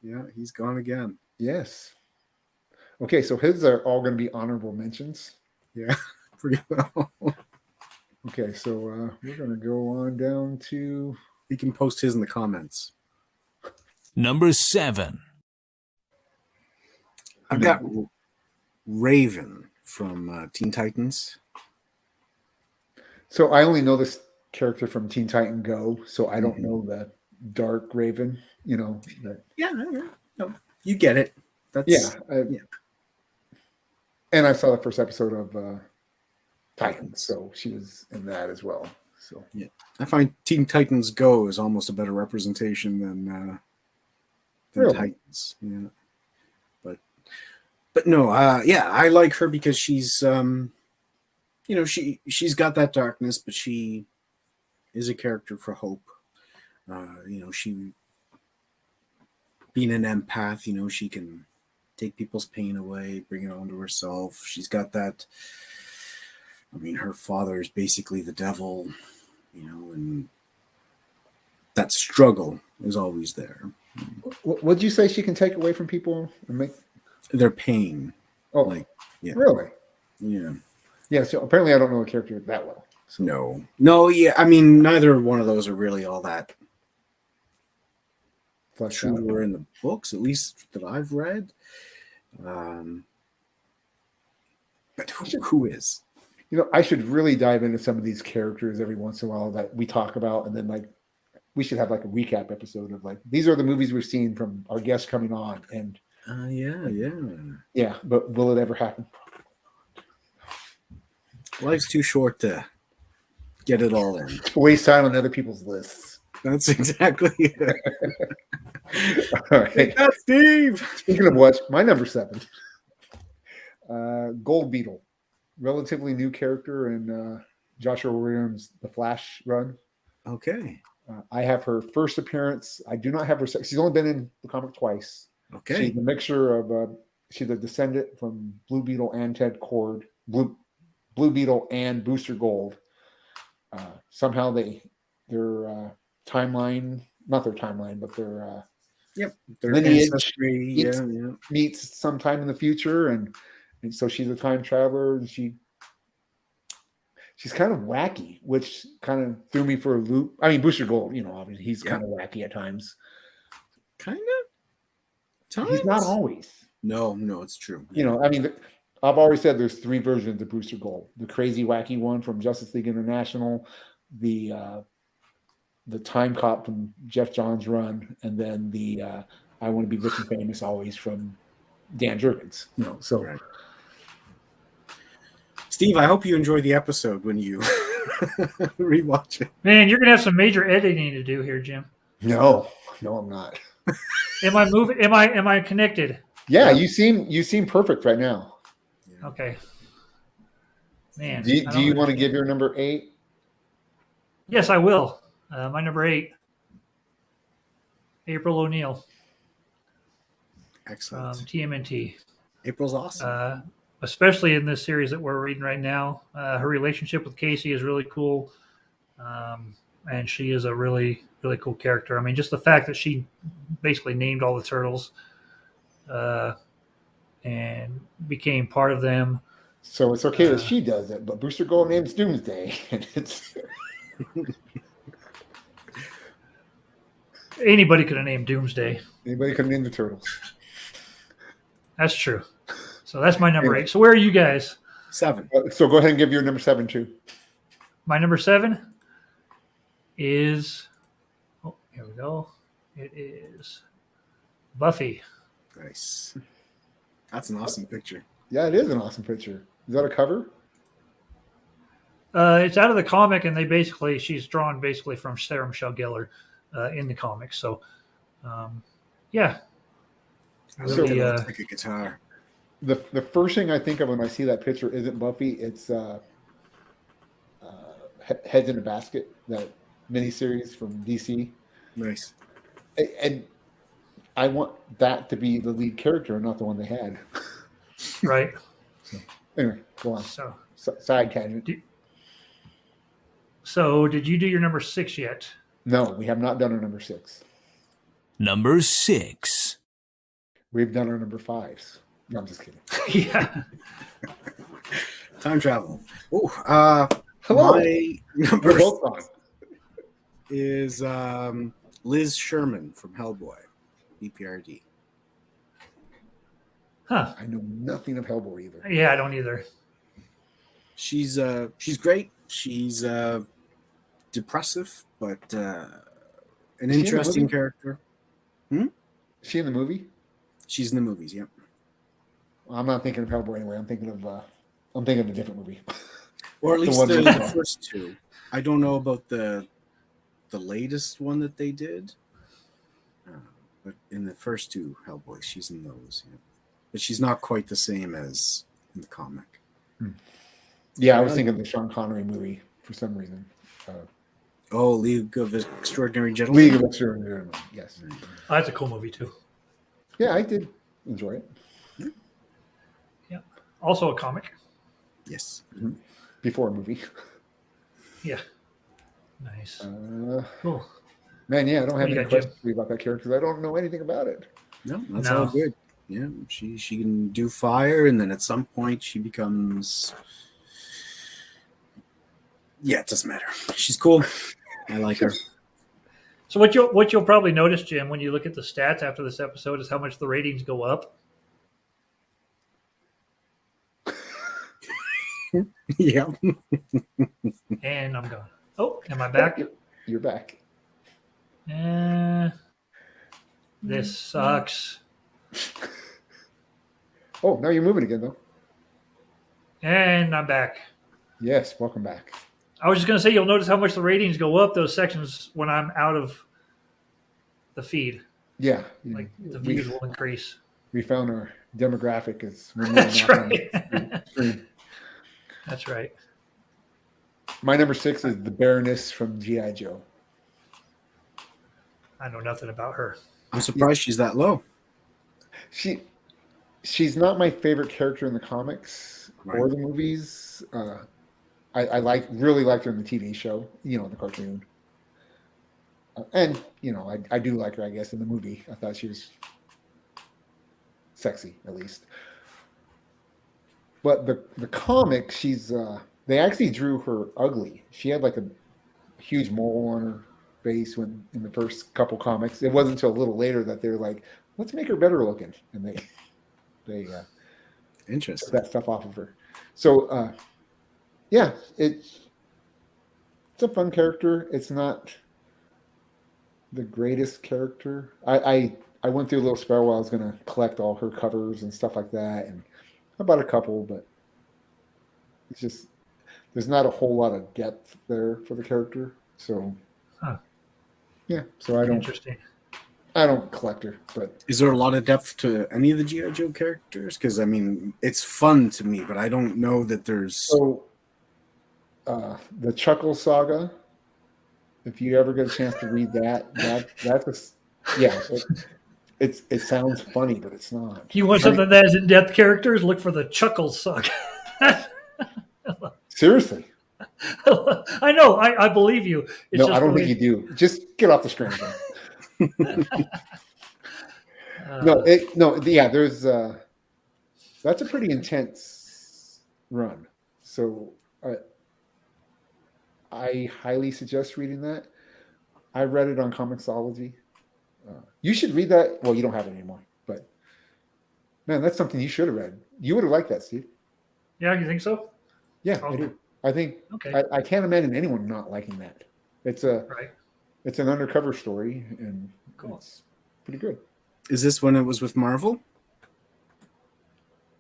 yeah, he's gone again. Yes. Okay, so his are all going to be honorable mentions. Yeah, pretty well. Okay, so we're going to go on down to... He can post his in the comments. Number 7. I've got Raven from Teen Titans. So I only know this character from Teen Titan Go, so I don't know the Dark Raven, that... Yeah, no, you get it. That's Yeah. And I saw the first episode of Titans, so she was in that as well. So yeah, I find Teen Titans Go is almost a better representation than Really? Titans. Yeah, but but no, yeah, I like her because she's she's got that darkness, but she is a character for hope. She being an empath, she can take people's pain away, bring it onto herself. She's got that. I mean, her father is basically the devil, and that struggle is always there. What'd you say she can take away from people and make? Their pain. Oh, Like, yeah. really? Yeah. Yeah. So apparently, I don't know a character that well. So. No, yeah. I mean, neither one of those are really all that Fleshed out. truer in the books, at least that I've read. But who is? I should really dive into some of these characters every once in a while that we talk about, and then we should have a recap episode of these are the movies we've seen from our guests coming on, and Yeah. But will it ever happen? Life's too short to get it all in. Waste time on other people's lists. That's exactly it. All right. That's Steve. Speaking of what, my number 7, Gold Beetle, relatively new character in Joshua Williams' The Flash run. Okay. I have her first appearance. I do not have her. She's only been in the comic twice. Okay. She's a mixture of. She's a descendant from Blue Beetle and Ted Kord. Blue Beetle and Booster Gold. Somehow their timeline, not their timeline, but their Their lineage ancestry. meets sometime in the future, and so she's a time traveler, and she's kind of wacky, which kind of threw me for a loop. I mean, Booster Gold, obviously he's kind of wacky at times. Kind of. He's not always. No, it's true. I mean, I've already said there's 3 versions of Booster Gold: the crazy, wacky one from Justice League International, the time cop from Jeff Johns' run, and then the I want to be rich and famous always from Dan Jurgens. So. Right. Steve, I hope you enjoy the episode when you rewatch it. Man, you're gonna have some major editing to do here, Jim. No, I'm not. Am I moving? Am I connected? Yeah, you seem perfect right now. Okay. Man, Do you want to give your number 8? Yes, I will. My number 8, April O'Neil, Excellent. TMNT. April's awesome. Especially in this series that we're reading right now. Her relationship with Casey is really cool. And she is a really, really cool character. I mean, just the fact that she basically named all the turtles and became part of them. So it's okay that she does it, but Booster Gold names Doomsday. And it's anybody could have named Doomsday. Anybody could name the turtles. That's true. So that's my number 8. So where are you guys? 7. So go ahead and give your number 7 too. My number 7 is, here we go. It is Buffy. Nice. That's an awesome picture. Yeah, it is an awesome picture. Is that a cover? It's out of the comic, and she's drawn from Sarah Michelle Gellar in the comics. So, yeah. I So, love it. Looks like a guitar. The first thing I think of when I see that picture isn't Buffy. It's Heads in a Basket, that miniseries from DC. Nice. And I want that to be the lead character and not the one they had. Right. Anyway, go on. So Side tangent. So did you do your number 6 yet? No, we have not done our number 6. Number 6. We've done our number 5s. No, I'm just kidding. Yeah. Time travel. Oh, Hello. my number We're both on. is Liz Sherman from Hellboy, BPRD. Huh. I know nothing of Hellboy either. Yeah, I don't either. She's great. She's depressive, but an Is she in the interesting movie? character. Is she in the movie? She's in the movies. Yep. Well, I'm not thinking of Hellboy anyway. I'm thinking of a different movie. Or at The least one the with- first 2. I don't know about the latest one that they did, but in the first 2 Hellboys, she's in those. Yeah. but she's not quite the same as in the comic. Yeah, I was thinking of the Sean Connery movie for some reason. Oh, League of Extraordinary Gentlemen. League of Extraordinary Gentlemen, yes. Oh, that's a cool movie too. Yeah, I did enjoy it. Also a comic. Yes. Before a movie. Yeah. Nice. Cool. Man, yeah, I don't have What do you any got, questions for you about that character because I don't know anything about it. No, that's No. all good. Yeah, she can do fire, and then at some point she becomes. Yeah, it doesn't matter. She's cool. I like her. So what you'll probably notice, Jim, when you look at the stats after this episode, is how much the ratings go up. Yeah. And I'm gone. Oh, am I back? You're back. This sucks. Oh, now you're moving again, though. And I'm back. Yes, welcome back. I was just going to say, you'll notice how much the ratings go up those sections when I'm out of the feed. Yeah, Like the we, views will increase. we found our demographic is when we're That's not on right. the screen. That's right. My number 6 is the Baroness from G.I. Joe. I know nothing about her. I'm surprised she's that low. She's not my favorite character in the comics or Right. the movies. I really liked her in the TV show, the cartoon. And I do like her, I guess, in the movie. I thought she was sexy, at least. But the comic, they actually drew her ugly. She had like a huge mole on her face in the first couple comics. It wasn't until a little later that they're like, let's make her better looking, and they took Interesting. that stuff off of her. So yeah, it's a fun character. It's not the greatest character. I went through a little spell while I was going to collect all her covers and stuff like that, and I bought a couple, but it's just there's not a whole lot of depth there for the character. So yeah, so I Interesting. don't collect her, but Is there a lot of depth to any of the G.I. Joe characters? Because, I mean, it's fun to me, but I don't know that there's... so the Chuckle Saga, if you ever get a chance to read that's it sounds funny, but it's not. If you want something that has in-depth characters, look for the Chuckle Suck. Seriously. I know. I believe you. It's No, just I don't the think way- you do. Just get off the screen again. There's that's a pretty intense run. So I highly suggest reading that. I read it on Comixology. You should read that. Well, you don't have it anymore, but man, that's something you should have read. You would have liked that, Steve. Yeah, you think so? Yeah, I Okay. do. I think Okay. I can't imagine anyone not liking that. It's Right. an undercover story, and Cool. it's pretty good. Is this when it was with Marvel?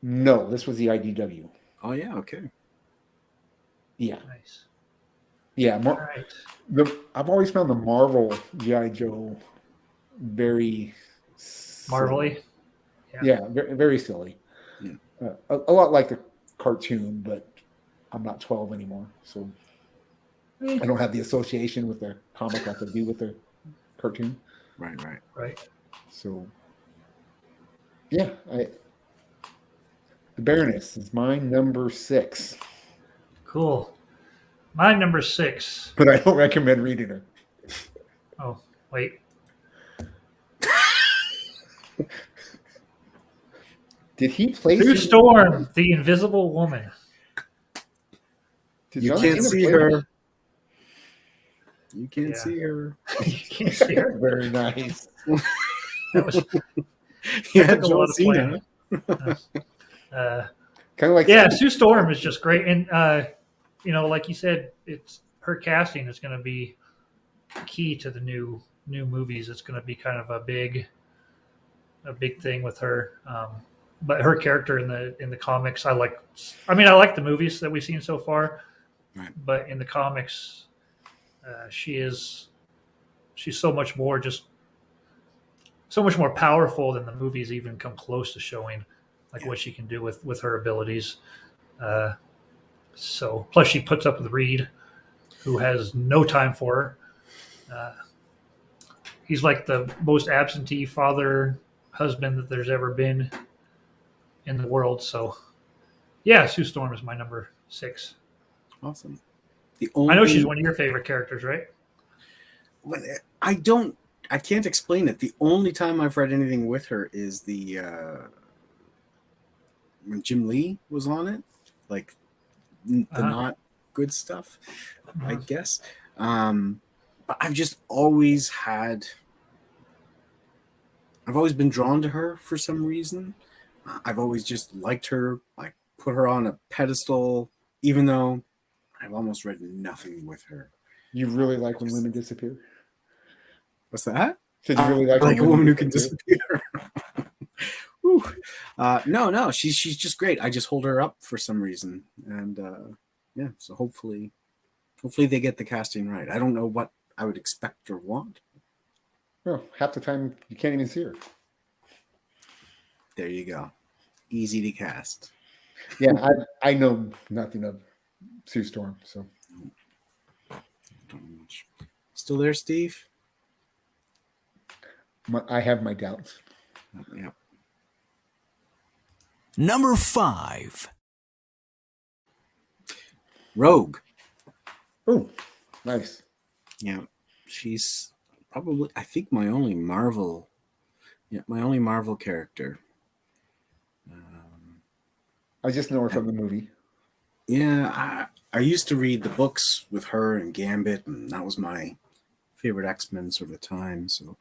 No, this was the IDW. Oh, yeah, okay. Yeah, Nice. yeah. All right. I've always found the Marvel G.I. Joe very Marvelly. Yeah, very, very silly. Yeah. A lot like the cartoon, but I'm not 12 anymore, so I don't have the association with the comic like I do with the cartoon. Right. Right. So, yeah, the Baroness is my number 6, Cool. My number 6. but I don't recommend reading her. Oh, wait. Did he play Sue Storm, the Invisible Woman. Did You John can't Cena see play her. You can't Yeah. see her. You can't see her. Very nice. That was Yeah, took a lot John of Cena. planning. Kind of like Yeah, Sue Storm is just great, and like you said, it's her casting is going to be key to the new movies. It's going to be kind of a big thing with her. But her character in the comics, I like the movies that we've seen so far, Right. but in the comics, she's so much more powerful than the movies even come close to showing. like what she can do with her abilities. So plus she puts up with Reed, who has no time for her. He's like the most absentee father husband that there's ever been in the world. So yeah, Sue Storm is my number 6. Awesome. I know she's one of your favorite characters, right? I can't explain it. The only time I've read anything with her is the when Jim Lee was on it, like the not good stuff, I guess. But I've always been drawn to her for some reason. I've always just liked her. I put her on a pedestal, even though I've almost read nothing with her. You really like when women disappear? What's that? So you really like a woman who can disappear? No, she's just great. I just hold her up for some reason, and yeah. So hopefully they get the casting right. I don't know what I would expect or want. Well, half the time you can't even see her. There you go. Easy to cast. Yeah, I know nothing of Sue Storm, so. Still there, Steve? I have my doubts. Yeah. Number 5. Rogue. Oh, nice. Yeah, she's probably, I think, my only Marvel character. I just know her from the movie. Yeah, I used to read the books with her and Gambit, and that was my favorite X-Men sort of time. So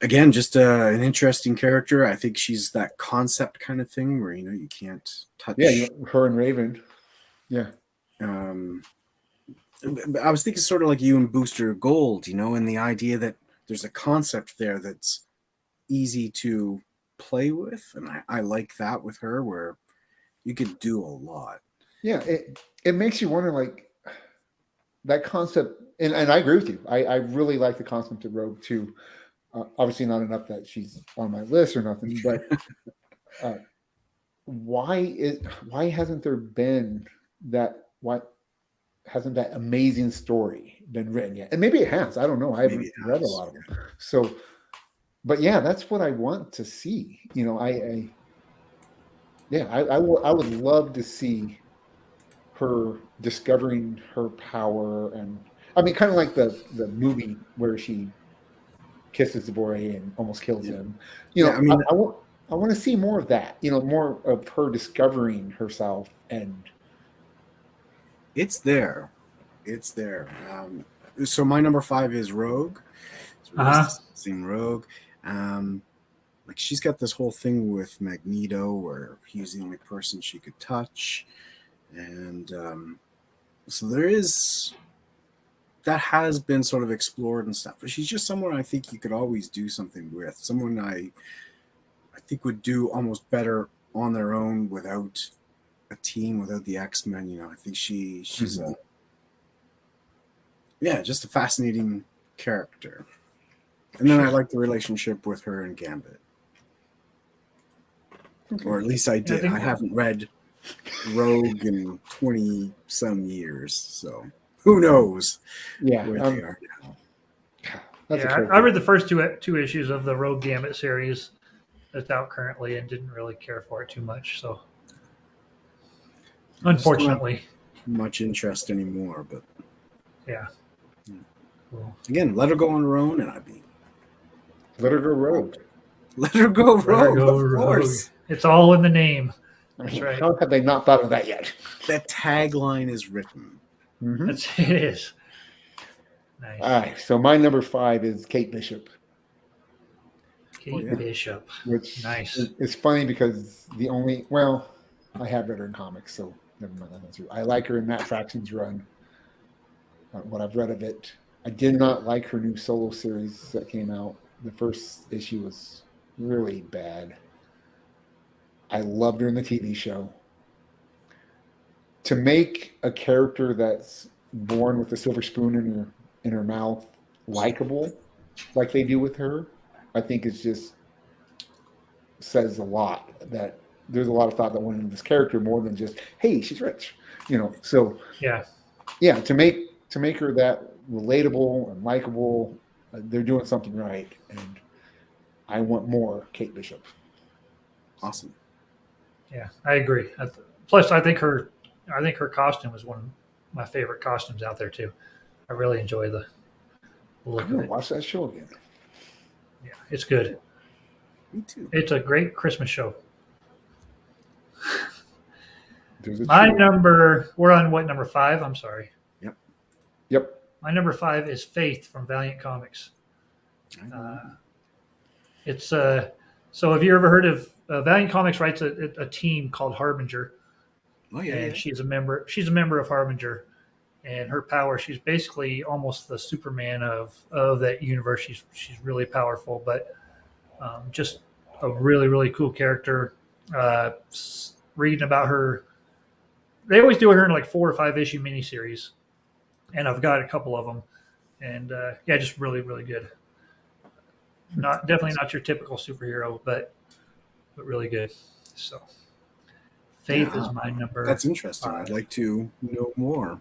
again, just an interesting character. I think she's that concept kind of thing where, you can't touch. Yeah, her and Raven. Yeah. I was thinking sort of like you and Booster Gold, and the idea that there's a concept there that's easy to play with. And I like that with her, where you could do a lot. Yeah, it makes you wonder, like, that concept, and I agree with you. I really like the concept of Rogue too. Obviously not enough that she's on my list or nothing, but why hasn't there been that? Why hasn't that amazing story been written yet? And maybe it has. I don't know. I haven't read a lot of them. So, but yeah, that's what I want to see. I would love to see her discovering her power, and I mean, kind of like the movie where she kisses the boy and almost kills him. I want to see more of that. More of her discovering herself, and it's there. So my number 5 is Rogue. Seen Rogue. Like, she's got this whole thing with Magneto where he's the only person she could touch. And so that has been sort of explored and stuff. But she's just someone I think you could always do something with. Someone I think would do almost better on their own without a team, without the X-Men. I think she's just a fascinating character. And then I like the relationship with her and Gambit. Okay. Or at least I did. I haven't read Rogue in 20-some years, so who knows where they are now. I read the first two issues of the Rogue Gambit series that's out currently and didn't really care for it too much. So, unfortunately, not much interest anymore. But yeah. Cool. Again, let her go on her own, and I'd be let her go Rogue. Let her go Rogue. Of course, it's all in the name. That's right. How have they not thought of that yet? That tagline is written. Mm-hmm. It is. Nice. All right. So my number 5 is Kate Bishop. Bishop. Which nice. is funny because I have read her in comics, so never mind. That's true. I like her in Matt Fraction's run. What I've read of it. I did not like her new solo series that came out. The first issue was really bad. I loved her in the TV show. To make a character that's born with a silver spoon in her mouth likable, like they do with her, I think it just says a lot. That there's a lot of thought that went into this character more than just, hey, she's rich, you know. So Yeah. yeah, to make her that relatable and likable, they're doing something right, and I want more Kate Bishop. Awesome. Yeah, I agree. Plus, I think her costume was one of my favorite costumes out there too. I really enjoy the look I'm of gonna it. watch that show again. Yeah, it's good. Me too. It's a great Christmas show. There's a My true- number, we're on what, number 5? I'm sorry. Yep. My number 5 is Faith from Valiant Comics. I know. It's so have you ever heard of Valiant Comics writes a team called Harbinger, Oh yeah, and yeah. she's a member of Harbinger, and her power, she's basically almost the Superman of that universe. She's really powerful, but just a really really cool character. Reading about her, they always do her in like 4 or 5 issue miniseries, and I've got a couple of them, and yeah, just really really good. Not definitely not your typical superhero, but really good. So, Faith Yeah, is my number. That's interesting. 5. I'd like to know more.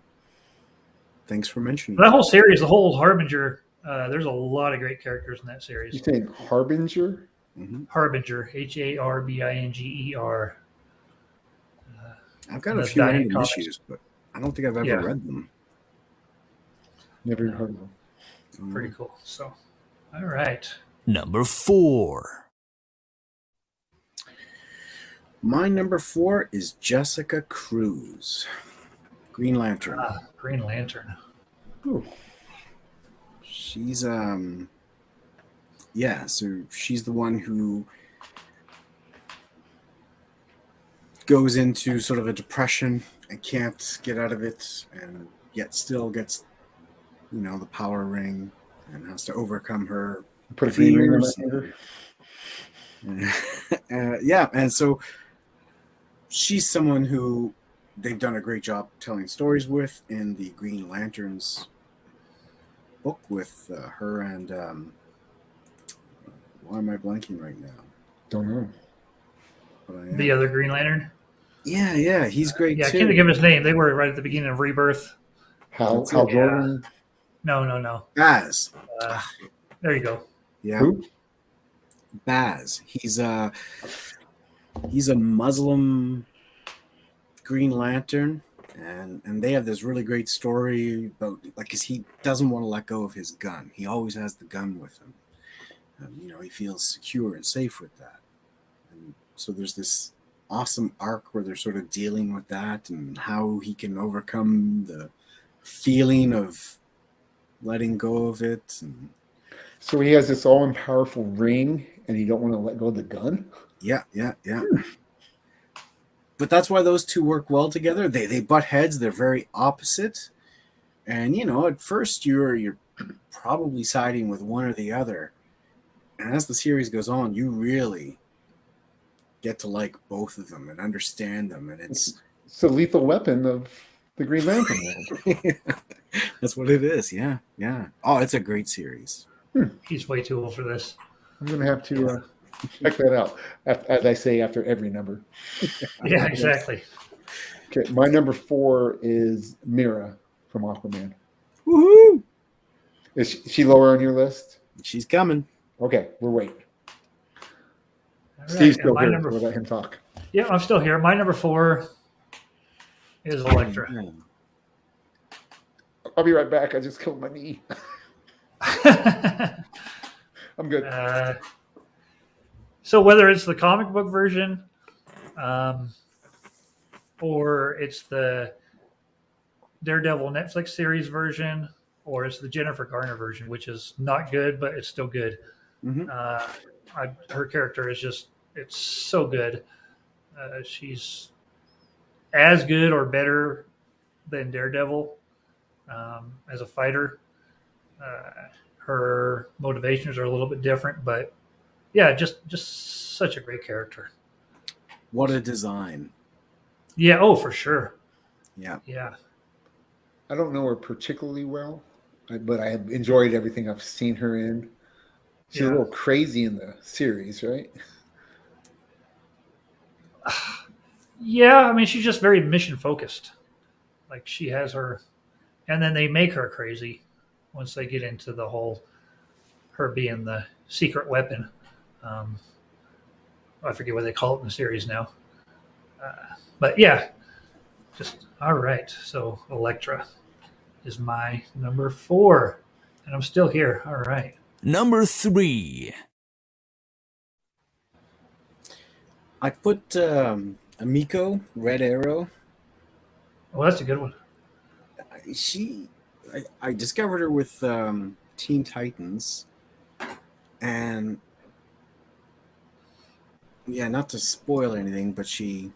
Thanks for mentioning That whole series, the whole Harbinger, there's a lot of great characters in that You series. saying Harbinger? Mm-hmm. Harbinger, Harbinger. I've got And a the few Valiant random Comics. issues, but I don't think I've ever Yeah. read them. Never even heard of them. Pretty cool. So, all right. Number 4. My number 4 is Jessica Cruz, Green Lantern. Green Lantern. Ooh. She's yeah, so she's the one who goes into sort of a depression and can't get out of it, and yet still gets, the power ring and has to overcome her Put a green ring on fears. my finger. Yeah, and so she's someone who they've done a great job telling stories with in the Green Lanterns book with her and why am I blanking right now? Don't know. But I am. The other Green Lantern. Yeah, he's great Yeah, I too. can't think of his name. They were right at the beginning of Rebirth. Hal That's it. Jordan. No. Baz. There you go. Yeah, Who? Baz. He's a Muslim Green Lantern, and they have this really great story about, like, 'cause he doesn't want to let go of his gun. He always has the gun with him. He feels secure and safe with that. And so there's this awesome arc where they're sort of dealing with that and how he can overcome the feeling of letting go of it. And So he has this all-powerful ring, and he don't want to let go of the gun. yeah. But that's why those two work well together. They butt heads. They're very opposite. And at first you're probably siding with one or the other. And as the series goes on, you really get to like both of them and understand them. And it's Lethal Weapon of the Green Lantern world. that's what it is. Yeah. Oh, it's a great series. He's way too old for this. I'm going to have to check that out, as I say, after every number. Yeah, exactly. Okay, my number 4 is Mira from Aquaman. Woohoo! Is she lower on your list? She's coming. Okay, we're waiting. All right, Steve's and still my here. number, We'll let him talk. yeah, I'm still here. My number 4 is Elektra. I'll be right back. I just killed my knee. I'm good. So whether it's the comic book version, or it's the Daredevil Netflix series version, or it's the Jennifer Garner version, which is not good, but it's still good. Mhm. Her character is it's so good. She's as good or better than Daredevil as a fighter. Her motivations are a little bit different, but yeah, just such a great character. What a design. Yeah, oh, for sure. Yeah. Yeah. I don't know her particularly well, but I have enjoyed everything I've seen her in. She's a Yeah. little crazy in the series, right? Yeah, I mean, she's just very mission focused. Like she has her, and then they make her crazy once they get into the whole her being the secret weapon. Um, I forget what they call it in the series now. But yeah, just all right. So Elektra is my number 4, and I'm still here. All right. Number 3. I put Amiko, Red Arrow. Well, that's a good one. I discovered her with Teen Titans, and yeah, not to spoil anything, but she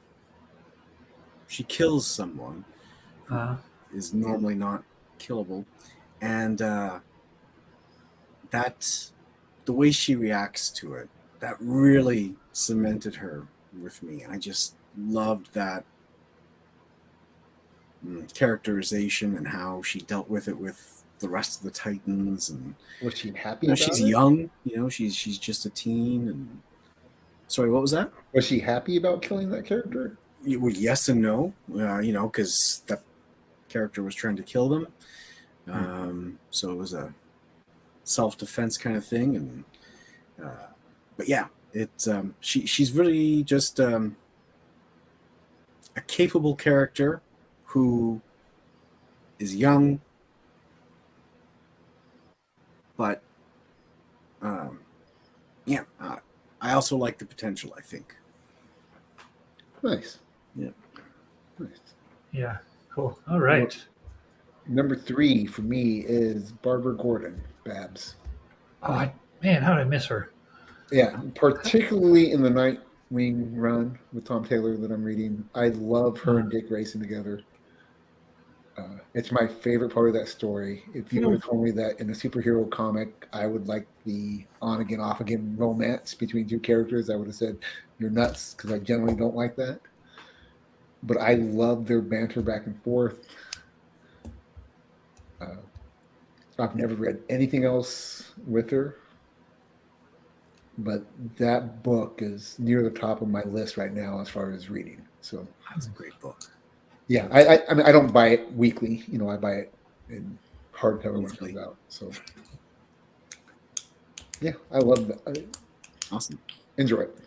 kills someone Uh, is normally not killable, and that the way she reacts to it, that really cemented her with me. I just loved that characterization and how she dealt with it with the rest of the Titans. And Was she happy? you know, about she's it? young, you know, she's just a teen. And sorry, what was that? Was she happy about killing that character? Well, yes and no, you know, because that character was trying to kill them. So it was a self-defense kind of thing. And but yeah, it's she's really just a capable character who is young, but yeah, I also like the potential, I think. Nice. Yeah. Nice. yeah. Cool. All right. Number 3 for me is Barbara Gordon, Babs. Oh man, how did I miss her? Yeah, particularly in the Nightwing run with Tom Taylor that I'm reading. I love her and Dick Grayson together. It's my favorite part of that story. If you would have told me that in a superhero comic, I would like the on again, off again romance between two characters, I would have said, you're nuts, because I generally don't like that. But I love their banter back and forth. I've never read anything else with her, but that book is near the top of my list right now as far as reading. So That's a great book. yeah, I mean, I don't buy it weekly. You know, I buy it in hardcover when it Monthly. comes out. So yeah, I love that. I Awesome. enjoy it.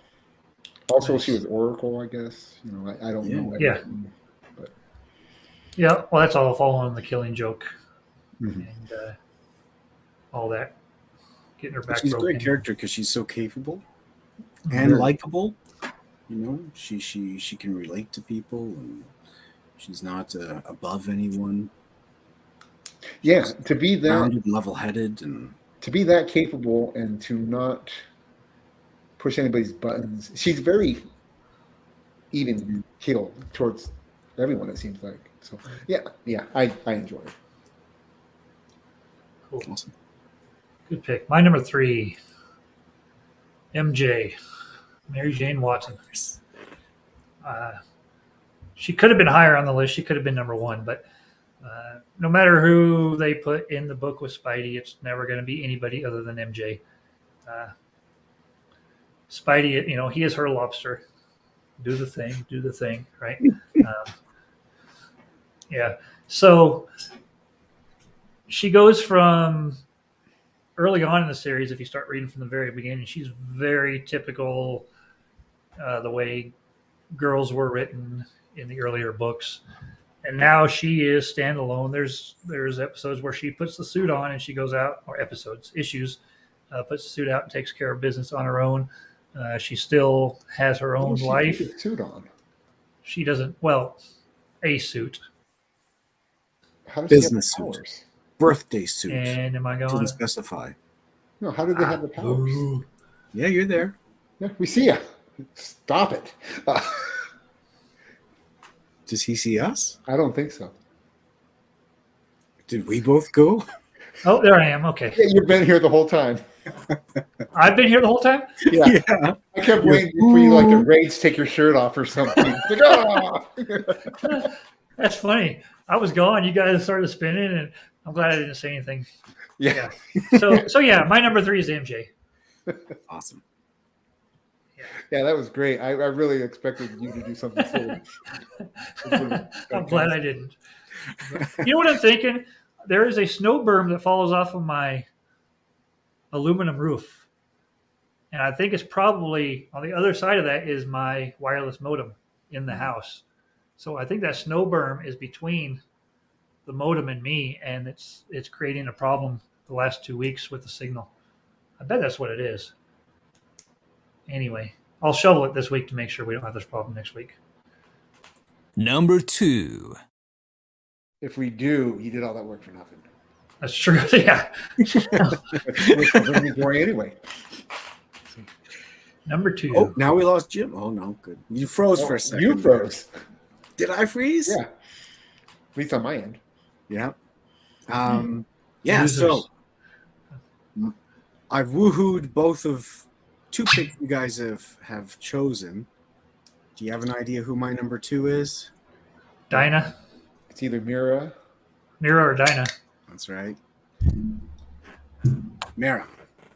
Also, Nice. she was Oracle, I guess. You know, I don't know Yeah. everything, but Yeah. Well, that's all following the Killing Joke Mhm. and all that. Getting her back She's a broken. great character because she's so capable and Very. likable. You know, she can relate to people, and she's not above anyone. Yeah, to be that Grounded, level-headed, and capable and to not push anybody's buttons. She's very even keeled towards everyone, it seems like. So yeah, I enjoy it. Cool. awesome. Good pick. My number 3, MJ, Mary Jane Watson. She could have been higher on the list. She could have been number 1, but no matter who they put in the book with Spidey, it's never going to be anybody other than MJ. Spidey, you know, he is her lobster. Do the thing, right? Yeah. So she goes from early on in the series, if you start reading from the very beginning, she's very typical the way girls were written in the earlier books. And now she is standalone. There's episodes where she puts the suit on and she goes out, or issues, puts the suit out and takes care of business on her own. She still has her What own does she life. put the suit on? She doesn't, well, a suit. How does Business she have the suit. powers? Birthday suit. And am I going? Doesn't specify. No, how did they have the powers? Ooh. Yeah, you're there. Yeah, we see ya. Stop it. Does he see us? I don't think so. Did we both go? Oh, there I am. Okay. Yeah, you've been here the whole time. I've been here the whole time? Yeah. Yeah. I kept waiting for you like a rage take your shirt off or something. It's like, "Ah!" That's funny. I was gone. You guys started spinning, and I'm glad I didn't say anything. Yeah. So yeah, my number 3 is MJ. Awesome. Yeah, that was great. I really expected you to do something silly. I'm glad I didn't. But you know what I'm thinking? There is a snow berm that falls off of my aluminum roof. And I think it's probably on the other side of that is my wireless modem in the house. So I think that snow berm is between the modem and me, and it's creating a problem the last 2 weeks with the signal. I bet that's what it is. Anyway, I'll shovel it this week to make sure we don't have this problem next week. Number 2. If we do, you did all that work for nothing. That's true. Yeah. Which was inventory anyway. Number 2. Oh, now we lost Jim. Oh no, good. You froze for a second. You froze. Did I freeze? Yeah. At least on my end. Yeah. Yeah. Losers. So I've woohooed both of two picks you guys have chosen. Do you have an idea who my number 2 is? Dinah. It's either Mira. Mira or Dinah. That's right. Mara,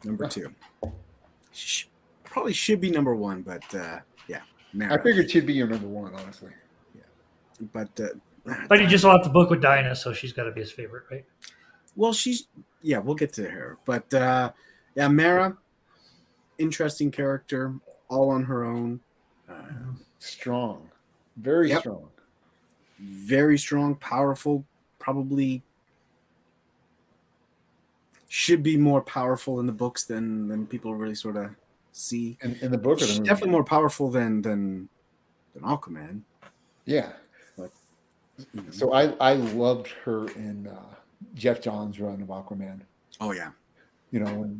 number 2. Probably should be number 1, but yeah, Mara. I figured she'd be your number 1, honestly. But But he just left the book with Dinah, so she's got to be his favorite, right? well, we'll get to her. But yeah, Mara, interesting character, all on her own. Strong. Very Yep. strong. Very strong, powerful, probably should be more powerful in the books than people really sort of see. In the book or the She's movie? definitely more powerful than Aquaman. Yeah. But So I loved her in Jeff Johns' run of Aquaman. oh yeah, You know,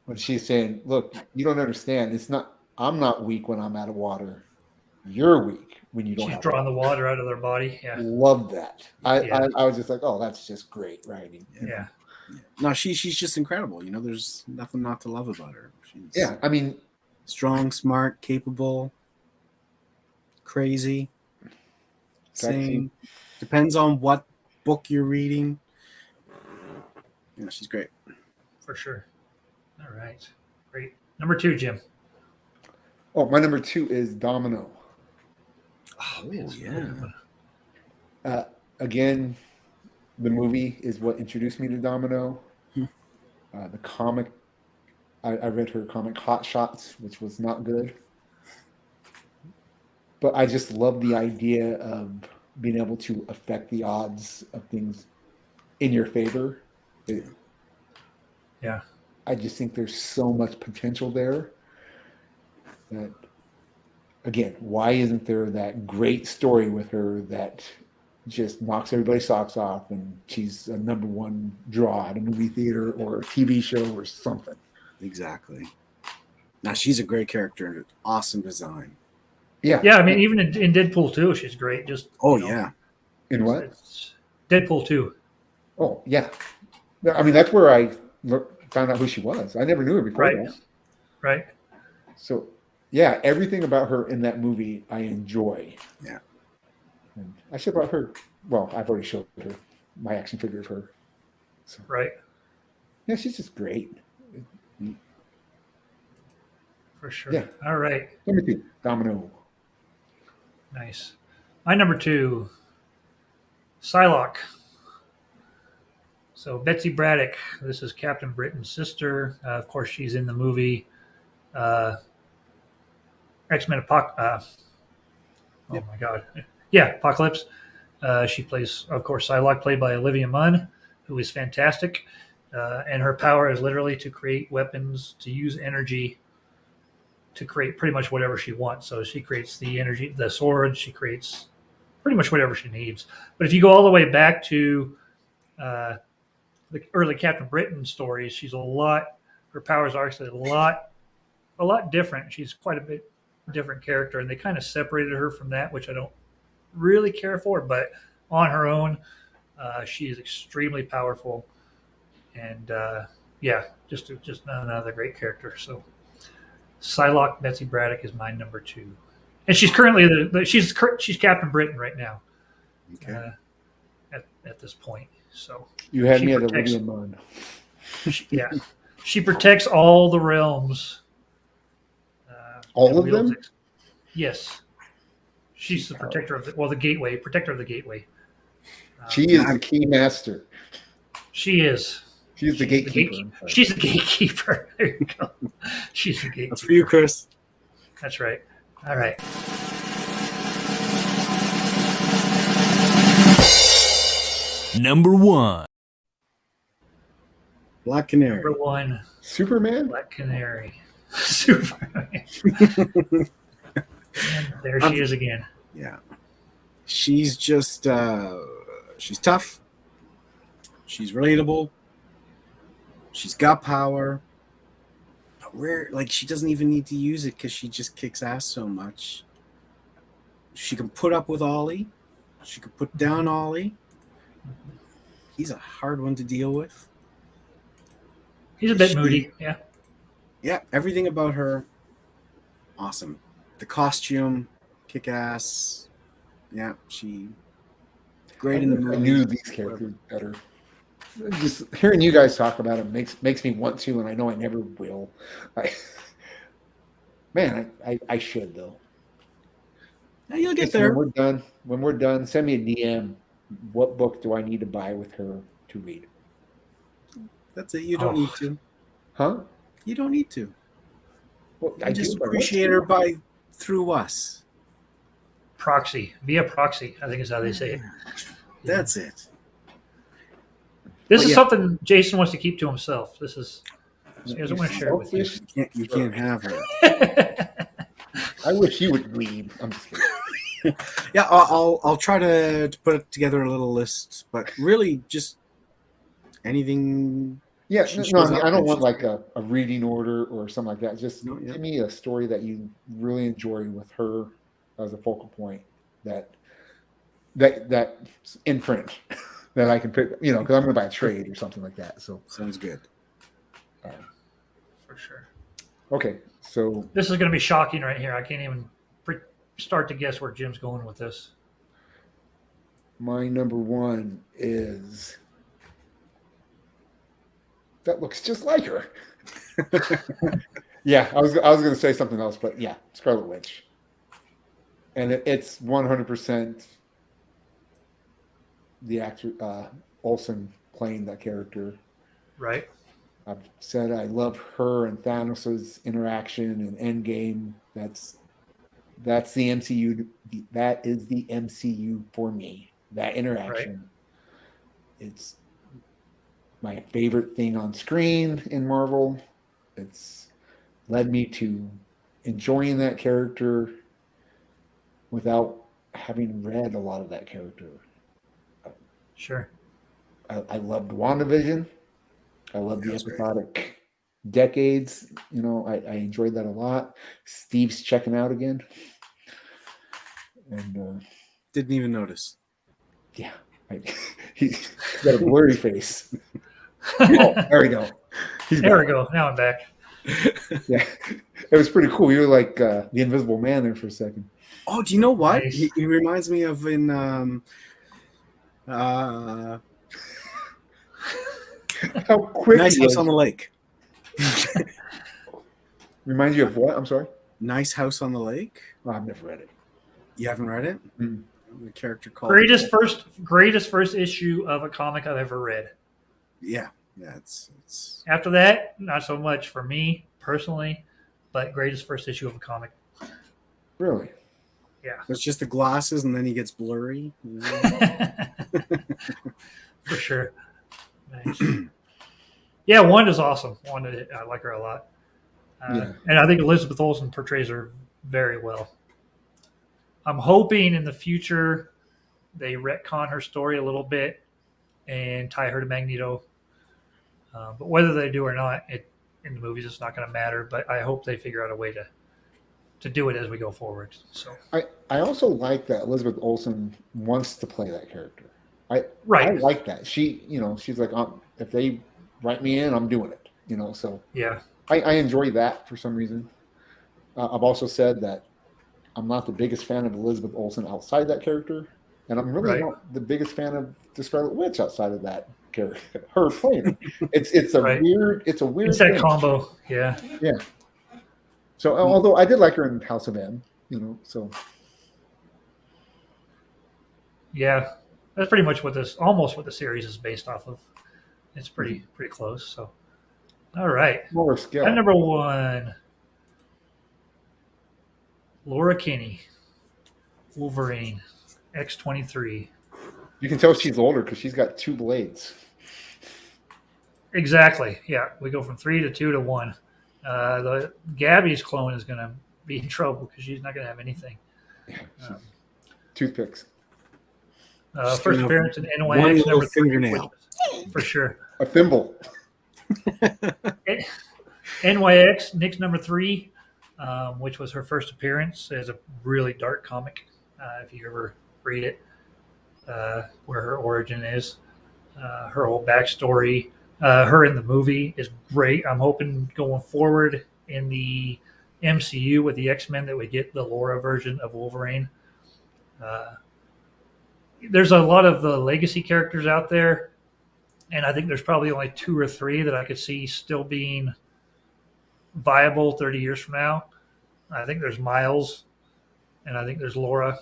when she's saying, "Look, you don't understand. It's not. I'm not weak when I'm out of water. You're weak when you don't." She's have drawing the water." water out of their body. Yeah. Love that. Yeah. I was just like, "Oh, that's just great writing." Yeah. no, she's just incredible. You know, there's nothing not to love about her. She's Yeah. I mean, strong, smart, capable, crazy, sane. Depends on what book you're reading. Yeah, she's great. For sure. All right. Great. Number 2, Jim. oh, my number 2 is Domino. Oh, man, yeah. Again, the movie is what introduced me to Domino. The comic, I read her comic Hot Shots, which was not good. But I just love the idea of being able to affect the odds of things in your favor. Yeah. I just think there's so much potential there that, again, why isn't there that great story with her that just knocks everybody's socks off and she's a number 1 draw at a movie theater or a TV show or something? Exactly. Now she's a great character and awesome design. Yeah. Yeah. I mean, even in Deadpool 2, she's great. Just Oh you know, yeah. In what? it's Deadpool 2. Oh, yeah. I mean, that's where I found out who she was. I never knew her before Right. that. Right. So, yeah, everything about her in that movie I enjoy. Yeah. And I should have brought her. Well, I've already showed her my action figure of her. So, Right. yeah, she's just great. For sure. Yeah. All right. Number 2, Domino. Nice. My number 2, Psylocke. So Betsy Braddock, this is Captain Britain's sister. Of course, she's in the movie X-Men Oh my God. Yeah, Apocalypse. She plays, of course, Psylocke, played by Olivia Munn, who is fantastic. And her power is literally to create weapons, to use energy to create pretty much whatever she wants. So she creates the energy, the sword, she creates pretty much whatever she needs. But if you go all the way back to the early Captain Britain stories, her powers are actually a lot different. She's quite a bit different character, and they kind of separated her from that, which I don't really care for, but on her own, she is extremely powerful. And yeah, just another great character. So Psylocke Betsy Braddock is my number 2, and she's currently she's Captain Britain right now. Okay. At this point, so You had She me at protects- Olivia Munn. she protects all the realms. All and of wields them? it. Yes. She's the protector of the gateway, protector of the gateway. She is the key master. She is. She's the gatekeeper. She's the gatekeeper. There you go. She's the gatekeeper. That's for you, Chris. That's right. All right. Number 1. Black Canary. Number 1, Superman? Black Canary. Superman. And there she is again. Yeah. She's just she's tough. She's relatable. She's got power. But she doesn't even need to use it because she just kicks ass so much. She can put up with Ollie. She can put down Ollie. He's a hard one to deal with. He's a bit moody. Yeah. Yeah, everything about her, awesome. The costume, kick ass. Yeah, she great in the movie. I knew these characters better. Just hearing you guys talk about them makes me want to, and I know I never will. I should though. Yeah, you'll get Just there. when we're done, send me a DM. What book do I need to buy with her to read? That's it. You don't need to. Huh? You don't need to. Well, I just appreciate her through us. Proxy. Via proxy, I think is how they say it. That's it. This But is yeah. something Jason wants to keep to himself. He doesn't want to share it with you. You can't have her. I wish you would leave. I'm just kidding. Yeah, I'll try to put together a little list, but really just anything. Yeah, She no, shows I up don't and want she's like a reading order or something like that. Just No, yeah. give me a story that you really enjoy with her as a focal point that in print that I can pick, because I'm going to buy a trade or something like that. So Sounds good. For sure. okay, so This is going to be shocking right here. I can't even start to guess where Jim's going with this. my number 1 is that looks just like her. Yeah, I was going to say something else, but yeah, Scarlet Witch, and it's 100% the actor Olsen playing that character. Right? I've said I love her and Thanos' interaction in Endgame. That's the MCU. That is the MCU for me. That interaction. It's my favorite thing on screen in Marvel. It's led me to enjoying that character without having read a lot of that character. Sure. I loved WandaVision. I love the That's great. episodic decades. I enjoyed that a lot. Steve's checking out again. And Didn't even notice. yeah, he's got a blurry face. Oh, there we go. There we go. Now I'm back. Yeah, it was pretty cool. You were like the Invisible Man there for a second. Oh, do you know what? Nice. He reminds me of in How quick Nice he House is. on the Lake. Reminds you of what? I'm sorry. Nice House on the Lake. Oh, I've never read it. You haven't read it? Mm. The character called Greatest first issue of a comic I've ever read. Yeah, it's After that, not so much for me personally, but greatest first issue of a comic. Really? it's just the glasses, and then he gets blurry. You know? For sure. Nice. Yeah, Wanda's awesome. Wanda, I like her a lot. Yeah. And I think Elizabeth Olsen portrays her very well. I'm hoping in the future they retcon her story a little bit and tie her to Magneto. But whether they do or not, in the movies, it's not going to matter. But I hope they figure out a way to do it as we go forward. So I also like that Elizabeth Olsen wants to play that character. I right, like that. She's like, if they write me in, I'm doing it. So yeah, I enjoy that for some reason. I've also said that I'm not the biggest fan of Elizabeth Olsen outside that character, and I'm really Right. not the biggest fan of the Scarlet Witch outside of that character. Her playing it. It's a Right. weird. It's a weird. it's that thing. combo. Yeah, Yeah. So although I did like her in House of M, so Yeah, that's pretty much almost what the series is based off of. It's pretty close. So, all right, smaller at scale. number 1, Laura Kinney, Wolverine, X-23. You can tell she's older because she's got 2 blades. Exactly. Yeah, we go from 3 to 2 to 1. The Gabby's clone is going to be in trouble because she's not going to have anything. Yeah, toothpicks. Just First gonna have appearance in one NYX little number 3, fingernail. for sure. A thimble. NYX, Nick's number 3, which was her first appearance, is a really dark comic. If you ever read it, where her origin is, her whole backstory, her in the movie is great. I'm hoping going forward in the MCU with the X-Men that we get the Laura version of Wolverine. There's a lot of the legacy characters out there, and I think there's probably only 2 or 3 that I could see still being viable 30 years from now. I think there's Miles, and I think there's Laura.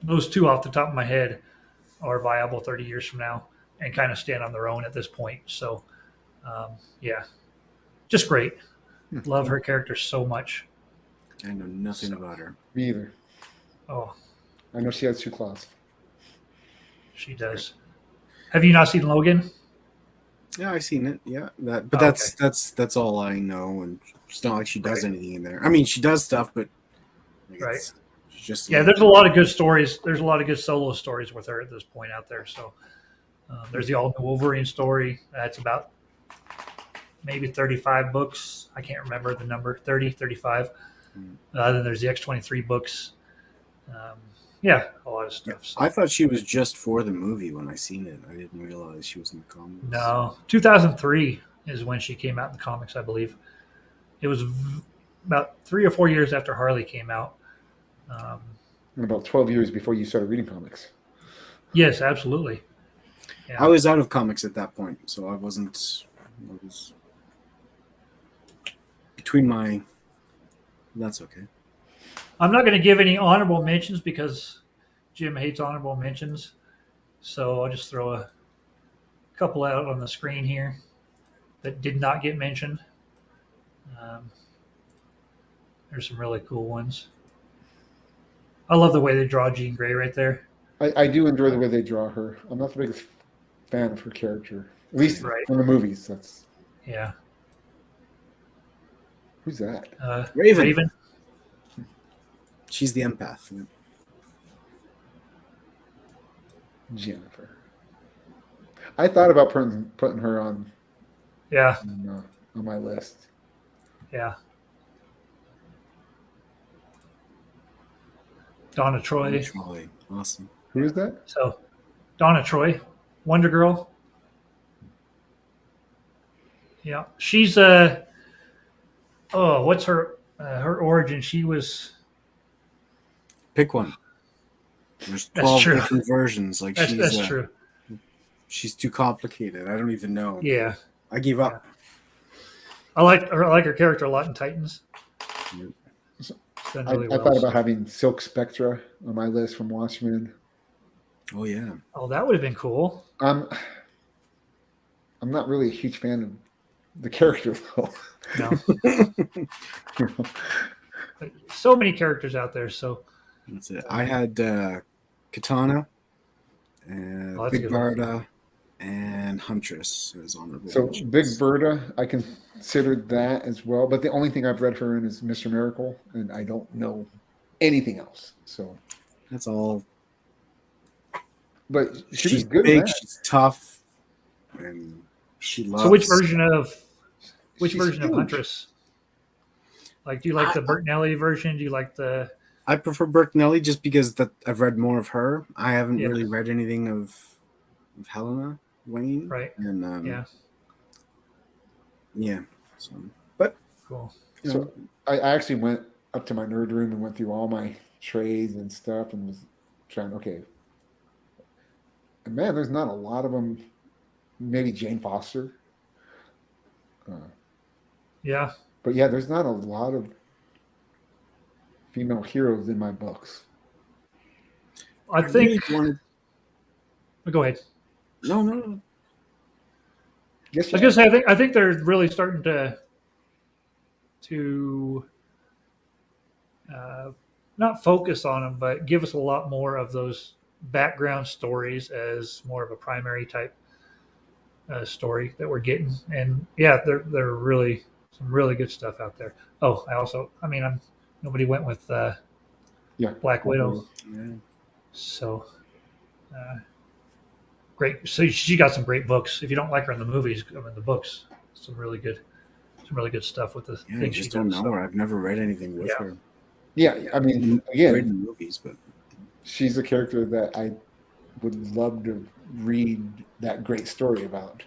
Those 2 off the top of my head are viable 30 years from now and kind of stand on their own at this point. So, yeah, just great. Love her character so much. I know nothing about her. Me either. Oh, I know she has 2 claws. she does. Have you not seen Logan? Yeah, I've seen it. Yeah, but Oh, that's all I know, and it's not like she does anything in there. I mean, she does stuff, but like, Right. it's just Yeah, there's a lot of good stories. There's a lot of good solo stories with her at this point out there. So there's the all new Wolverine story. That's about maybe 35 books. I can't remember the number, 30, 35. Then there's the X-23 books. Yeah, a lot of stuff. So. I thought she was just for the movie when I seen it. I didn't realize she was in the comics. No, 2003 is when she came out in the comics, I believe. It was about 3 or 4 years after Harley came out. And about 12 years before you started reading comics. Yes, absolutely. Yeah. I was out of comics at that point, so I wasn't. I was between my. That's okay. I'm not going to give any honorable mentions because Jim hates honorable mentions. So I'll just throw a couple out on the screen here that did not get mentioned. There's some really cool ones. I love the way they draw Jean Grey right there. I do enjoy the way they draw her. I'm not the biggest fan of her character. At least Right. from the movies. That's Yeah. Who's that? Raven. She's the empath. Jennifer. I thought about putting her on Yeah. on my list. Yeah. Donna Troy. Troy. Awesome. Who is that? So, Donna Troy, Wonder Girl. Yeah, she's what's her origin? She was. Pick one. There's That's 12 true. different versions. Like That's true. She's too complicated. I don't even know. Yeah, I give up. I like her character a lot in Titans. Yep. She's done I really well. thought about having Silk Spectra on my list from Watchmen. Oh yeah. Oh, that would have been cool. I'm not really a huge fan of the character though. No, but so many characters out there. So That's it. I had Katana, and Oh, that's a Big good one. Barda, and Huntress as honorable So mentions. Big Berta, I considered that as well, but the only thing I've read her in is Mr. Miracle, and I don't know anything else. So, That's all. but she She's was good big. at that. She's tough, and she loves. which version of She's huge. Huntress? Like, do you like the Bertinelli version? Do you like the? I prefer Bertinelli just because that I've read more of her. I haven't Yeah. really read anything of Helena Wayne. Right. And Yeah. Yeah. So, but Cool. you know, So I actually went up to my nerd room and went through all my trades and stuff and was trying. Okay, and man, there's not a lot of them. Maybe Jane Foster. Yeah. But yeah, there's not a lot of female heroes in my books. I really think. wanted. Go ahead. No. Yes, I was gonna say I think they're really starting to not focus on them, but give us a lot more of those background stories as more of a primary type story that we're getting. And yeah, they're really some really good stuff out there. Oh, nobody went with yeah, Black Widow, Yeah. so great. So she got some great books. If you don't like her in the movies, the books, some really good stuff with the Yeah, I things she just don't does. know So, her. I've never read anything with Yeah. her. Yeah, I mean, Read again, in movies, but she's a character that I would love to read that great story about.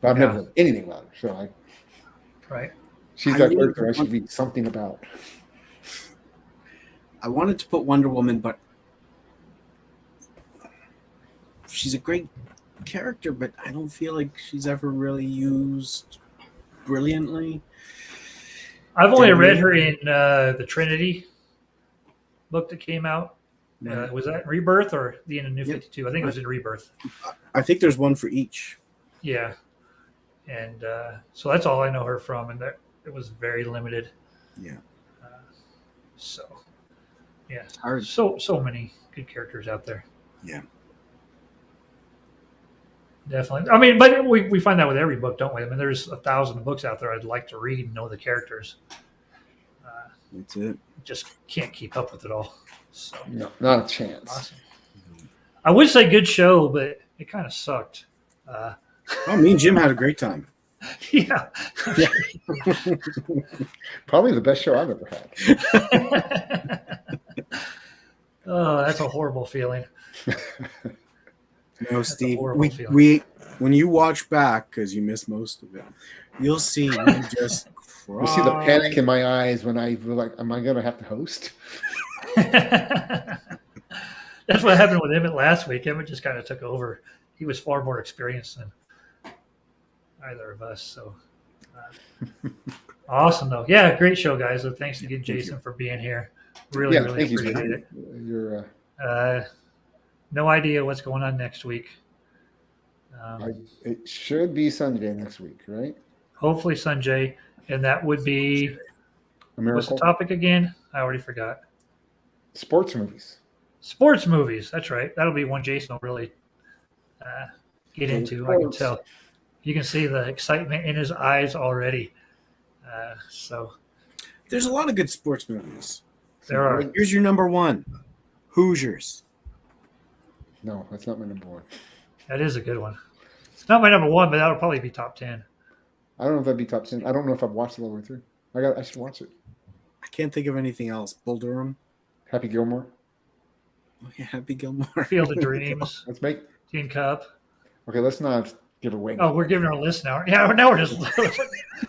But I've Yeah. never read anything about her, so right. she's I that really character I should read something about. I wanted to put Wonder Woman, but she's a great character, but I don't feel like she's ever really used brilliantly. I've only Definitely. read her in the Trinity book that came out. Was that Rebirth or the end of New Yep. 52? I think it was in Rebirth. I think there's one for each. Yeah, and so that's all I know her from, and it was very limited. Yeah. So, yeah, Hard. so many good characters out there. Yeah. Definitely. I mean, but we find that with every book, don't we? I mean, there's 1,000 books out there I'd like to read and know the characters. That's it. Just can't keep up with it all. So No, not a chance. awesome. I would say good show, but it kind of sucked. Oh, me and Jim had a great time. Yeah. Probably the best show I've ever had. Oh, that's a horrible feeling. No, a Steve. horrible feeling. We when you watch back because you missed most of it, you'll see we just cried. You see the panic in my eyes when I was like, "Am I going to have to host?" That's what happened with Emmett last week. Emmett just kind of took over. He was far more experienced than either of us. So awesome, though. Yeah, great show, guys. So thanks again, Jason, for being here. Really, really thank you. appreciate it. You're No idea what's going on next week. it should be Sunday next week, right? Hopefully Sanjay, and that would be what's the Miracle topic again? I already forgot. sports movies. Sports movies. That's right. That'll be one Jason will really get into. I can tell. You can see the excitement in his eyes already. So There's a lot of good sports movies. there are. Here's your number one, Hoosiers. No, that's not my number one. That is a good one. It's not my number one, but that'll probably be top 10. I don't know if that'd be top 10. I don't know if I've watched it all the way through. I should watch it. I can't think of anything else. Bull Durham. Happy Gilmore. Oh, yeah, Happy Gilmore. Field of Dreams, Let's make. Teen Cup. Okay, let's not give away. Oh, we're giving our list now. Yeah, now we're just.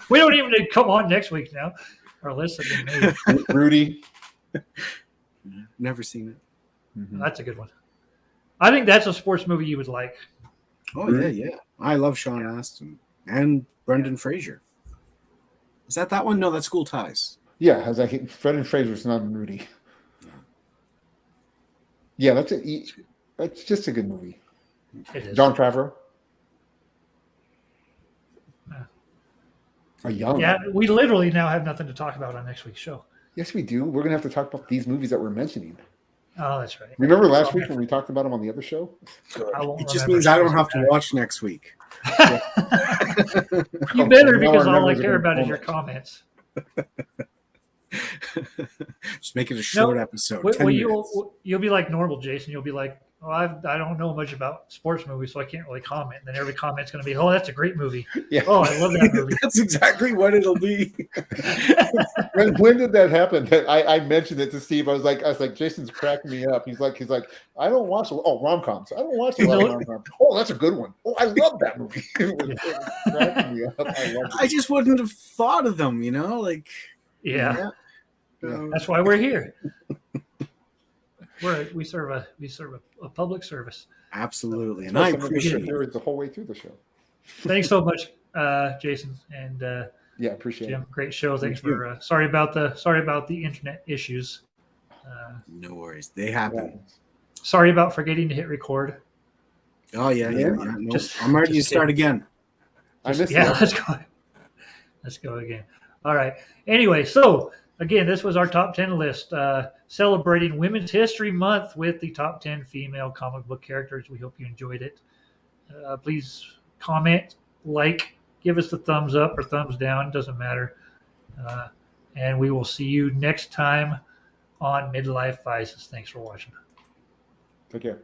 We don't even need to come on next week now. Our list has been made. Rudy. Never seen it. Mhm. That's a good one. I think that's a sports movie you would like. Oh yeah. I love Sean Astin and Brendan Fraser. Is that one? No, that's School Ties. Yeah, as I hate Fred and Fraser's not in Rudy. Yeah, that's just a good movie. It is. John Favreau. Yeah. A young. Yeah, we literally now have nothing to talk about on next week's show. Yes, we do. We're gonna have to talk about these movies that we're mentioning. Oh, that's right. Remember last week when we talked about them on the other show? I won't It just remember. means I don't have to watch next week. You better, Now because our all I numbers are care gonna about is your plummet. comments. Just make it a short No, episode. Well, 10 minutes. you'll be like normal, Jason. You'll be like, "Oh, I don't know much about sports movies, so I can't really comment." And then every comment's going to be, "Oh, that's a great movie. Yeah. Oh, I love that movie." That's exactly what it'll be. When did that happen? I mentioned it to Steve. I was like, Jason's cracking me up. He's like, I don't watch rom-coms. I don't watch a lot of rom-coms. Oh, that's a good one. Oh, I love that movie. It was cracking me up. I loved I it. just wouldn't have thought of them, like Yeah, Um, that's why we're here. We serve a public service. absolutely, and Plus, I some of the appreciate shit there is the whole way through the show. Thanks so much, Jason and Yeah, appreciate Jim. it. Great show. Thanks Thank for sorry about the internet issues. No worries. They happen. Sorry about forgetting to hit record. Oh, yeah. No, Just- I'm ready to just start again. I missed Yeah, it. let's go. Let's go again. All right. Anyway, so again, this was our top 10 list, celebrating Women's History Month with the top 10 female comic book characters. We hope you enjoyed it. Please comment, like, give us the thumbs up or thumbs down. Doesn't matter. And we will see you next time on Midlife Vices. Thanks for watching. Take care.